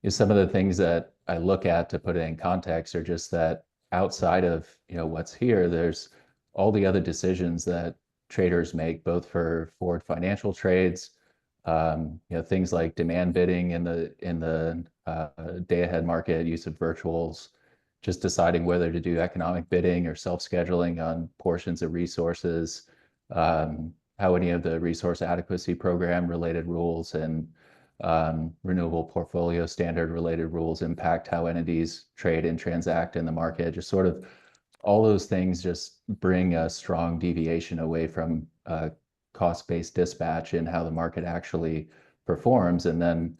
some of the things that I look at to put it in context are just that outside of, you know, what's here, there's all the other decisions that traders make, both for forward financial trades, you know, things like demand bidding in the day ahead market, use of virtuals, just deciding whether to do economic bidding or self-scheduling on portions of resources, how any of the resource adequacy program related rules and renewable portfolio standard related rules impact how entities trade and transact in the market. Just sort of all those things just bring a strong deviation away from cost-based dispatch and how the market actually performs. And then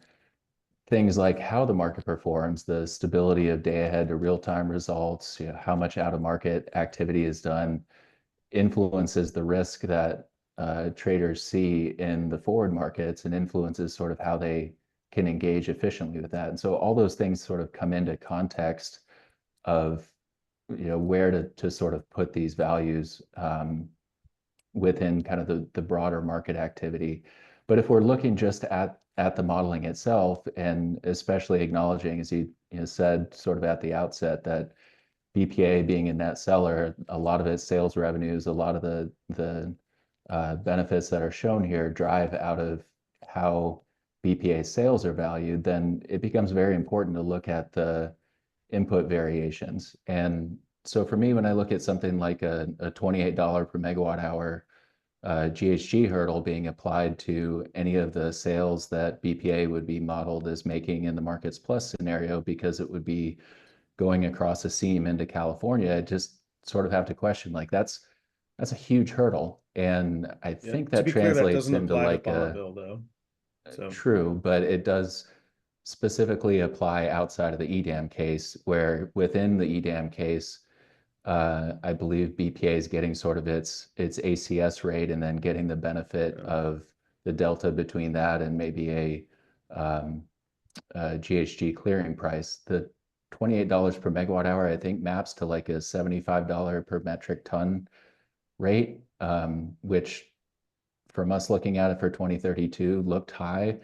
things like how the market performs, the stability of day ahead to real-time results, you know, how much out-of-market activity is done, influences the risk that traders see in the forward markets and influences sort of how they can engage efficiently with that. And so all those things sort of come into context of, you know, where to sort of put these values within kind of the broader market activity. But if we're looking just at the modeling itself, and especially acknowledging, as you said sort of at the outset, that BPA being a net seller, a lot of its sales revenues, a lot of the benefits that are shown here drive out of how BPA sales are valued, then it becomes very important to look at the input variations. And so for me, when I look at something like a $28 per megawatt hour GHG hurdle being applied to any of the sales that BPA would be modeled as making in the Markets Plus scenario, because it would be going across a seam into California, I just sort of have to question, like, that's a huge hurdle. And I think that translates into like Bonneville, though. So. True, but it does specifically apply outside of the EDAM case, where within the EDAM case, I believe BPA is getting sort of its ACS rate and then getting the benefit of the delta between that and maybe a GHG clearing price. The $28 per megawatt hour, I think, maps to like a $75 per metric ton rate, which from us looking at it for 2032 looked high.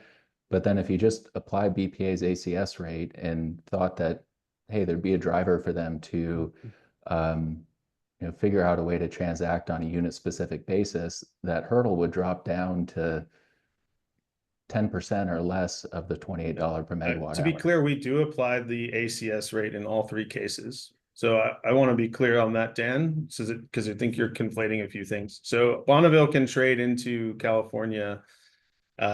But then if you just apply BPA's ACS rate and thought that, hey, there'd be a driver for them to figure out a way to transact on a unit specific basis, that hurdle would drop down to 10% or less of the $28 per megawatt To be hour. clear, we do apply the ACS rate in all three cases. So I want to be clear on that, Dan, because I think you're conflating a few things. So Bonneville can trade into California,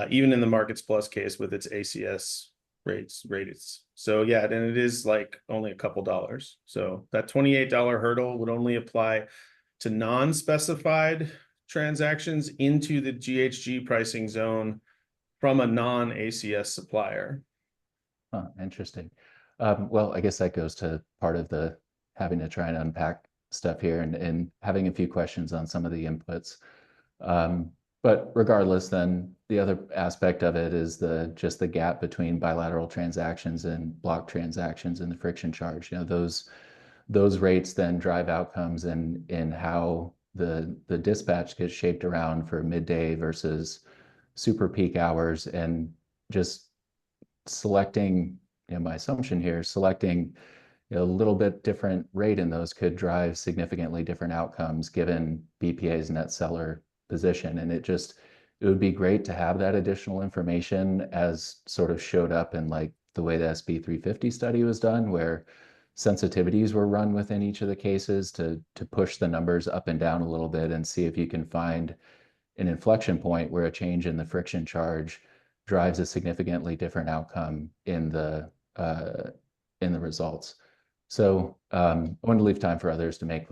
even in the Markets Plus case with its ACS rates. So yeah, and it is like only a couple dollars. So that $28 hurdle would only apply to non-specified transactions into the GHG pricing zone from a non-ACS supplier. Huh, interesting. Well, I guess that goes to part of the having to try and unpack stuff here and having a few questions on some of the inputs. But regardless, then the other aspect of it is just the gap between bilateral transactions and block transactions and the friction charge. You know, those rates then drive outcomes in how the dispatch gets shaped around for midday versus super peak hours, and just selecting, you know, my assumption here, selecting a little bit different rate in those could drive significantly different outcomes given BPA's net seller position. And it would be great to have that additional information as sort of showed up in like the way the SB 350 study was done, where sensitivities were run within each of the cases to push the numbers up and down a little bit and see if you can find an inflection point where a change in the friction charge drives a significantly different outcome in the results. So I want to leave time for others to make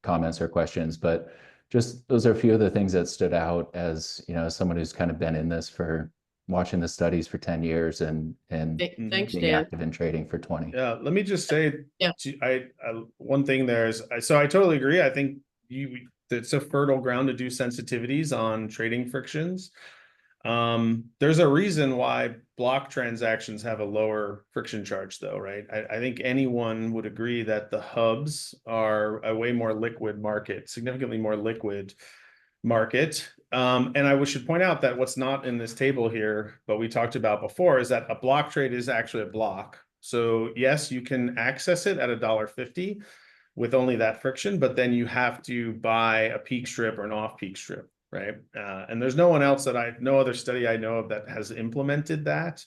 comments or questions, but just those are a few of the things that stood out as, you know, someone who's kind of been in this for watching the studies for 10 years and Thanks, being Dan. active in trading for 20. Yeah, let me just say, Yeah. one thing there is, so I totally agree. I think it's a fertile ground to do sensitivities on trading frictions. There's a reason why block transactions have a lower friction charge though, right? I think anyone would agree that the hubs are a way more liquid market, significantly more liquid market. And I should point out that what's not in this table here, but we talked about before, is that a block trade is actually a block. So yes, you can access it at $1.50 with only that friction, but then you have to buy a peak strip or an off-peak strip, right? And there's no one else no other study I know of that has implemented that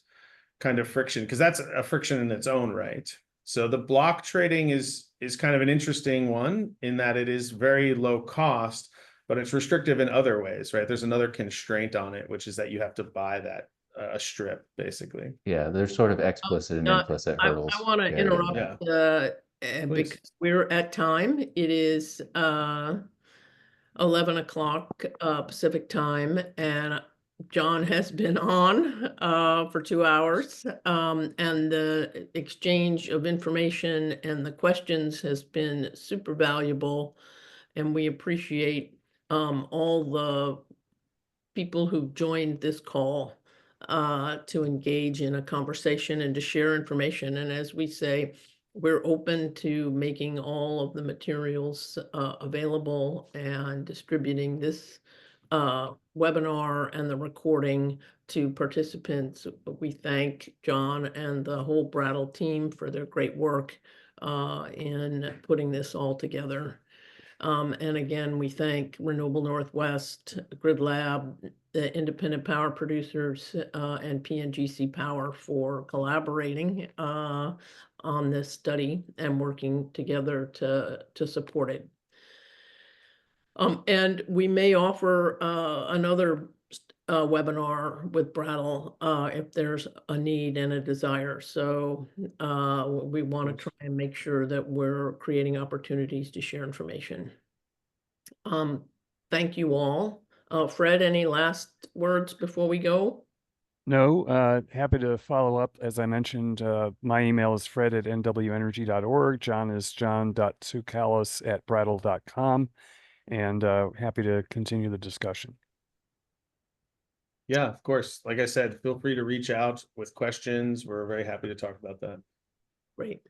kind of friction, because that's a friction in its own right. So the block trading is kind of an interesting one in that it is very low cost, but it's restrictive in other ways, right? There's another constraint on it, which is that you have to buy that a strip, basically. Yeah, there's sort of explicit and implicit hurdles. I want to buried in interrupt there. because we're at time. It is 11 o'clock Pacific time, and John has been on for 2 hours, and the exchange of information and the questions has been super valuable, and we appreciate all the people who joined this call to engage in a conversation and to share information. And as we say, we're open to making all of the materials available and distributing this webinar and the recording to participants. We thank John and the whole Brattle team for their great work in putting this all together. And again, we thank Renewable Northwest, Grid Lab, the independent power producers, and PNGC Power for collaborating on this study and working together to support it. And we may offer another webinar with Brattle if there's a need and a desire. So we want to try and make sure that we're creating opportunities to share information. Thank you all. Fred, any last words before we go? No, happy to follow up. As I mentioned, my email is fred@nwenergy.org. John is john.tsoukalis@brattle.com, and happy to continue the discussion. Yeah, of course. Like I said, feel free to reach out with questions. We're very happy to talk about that. Great.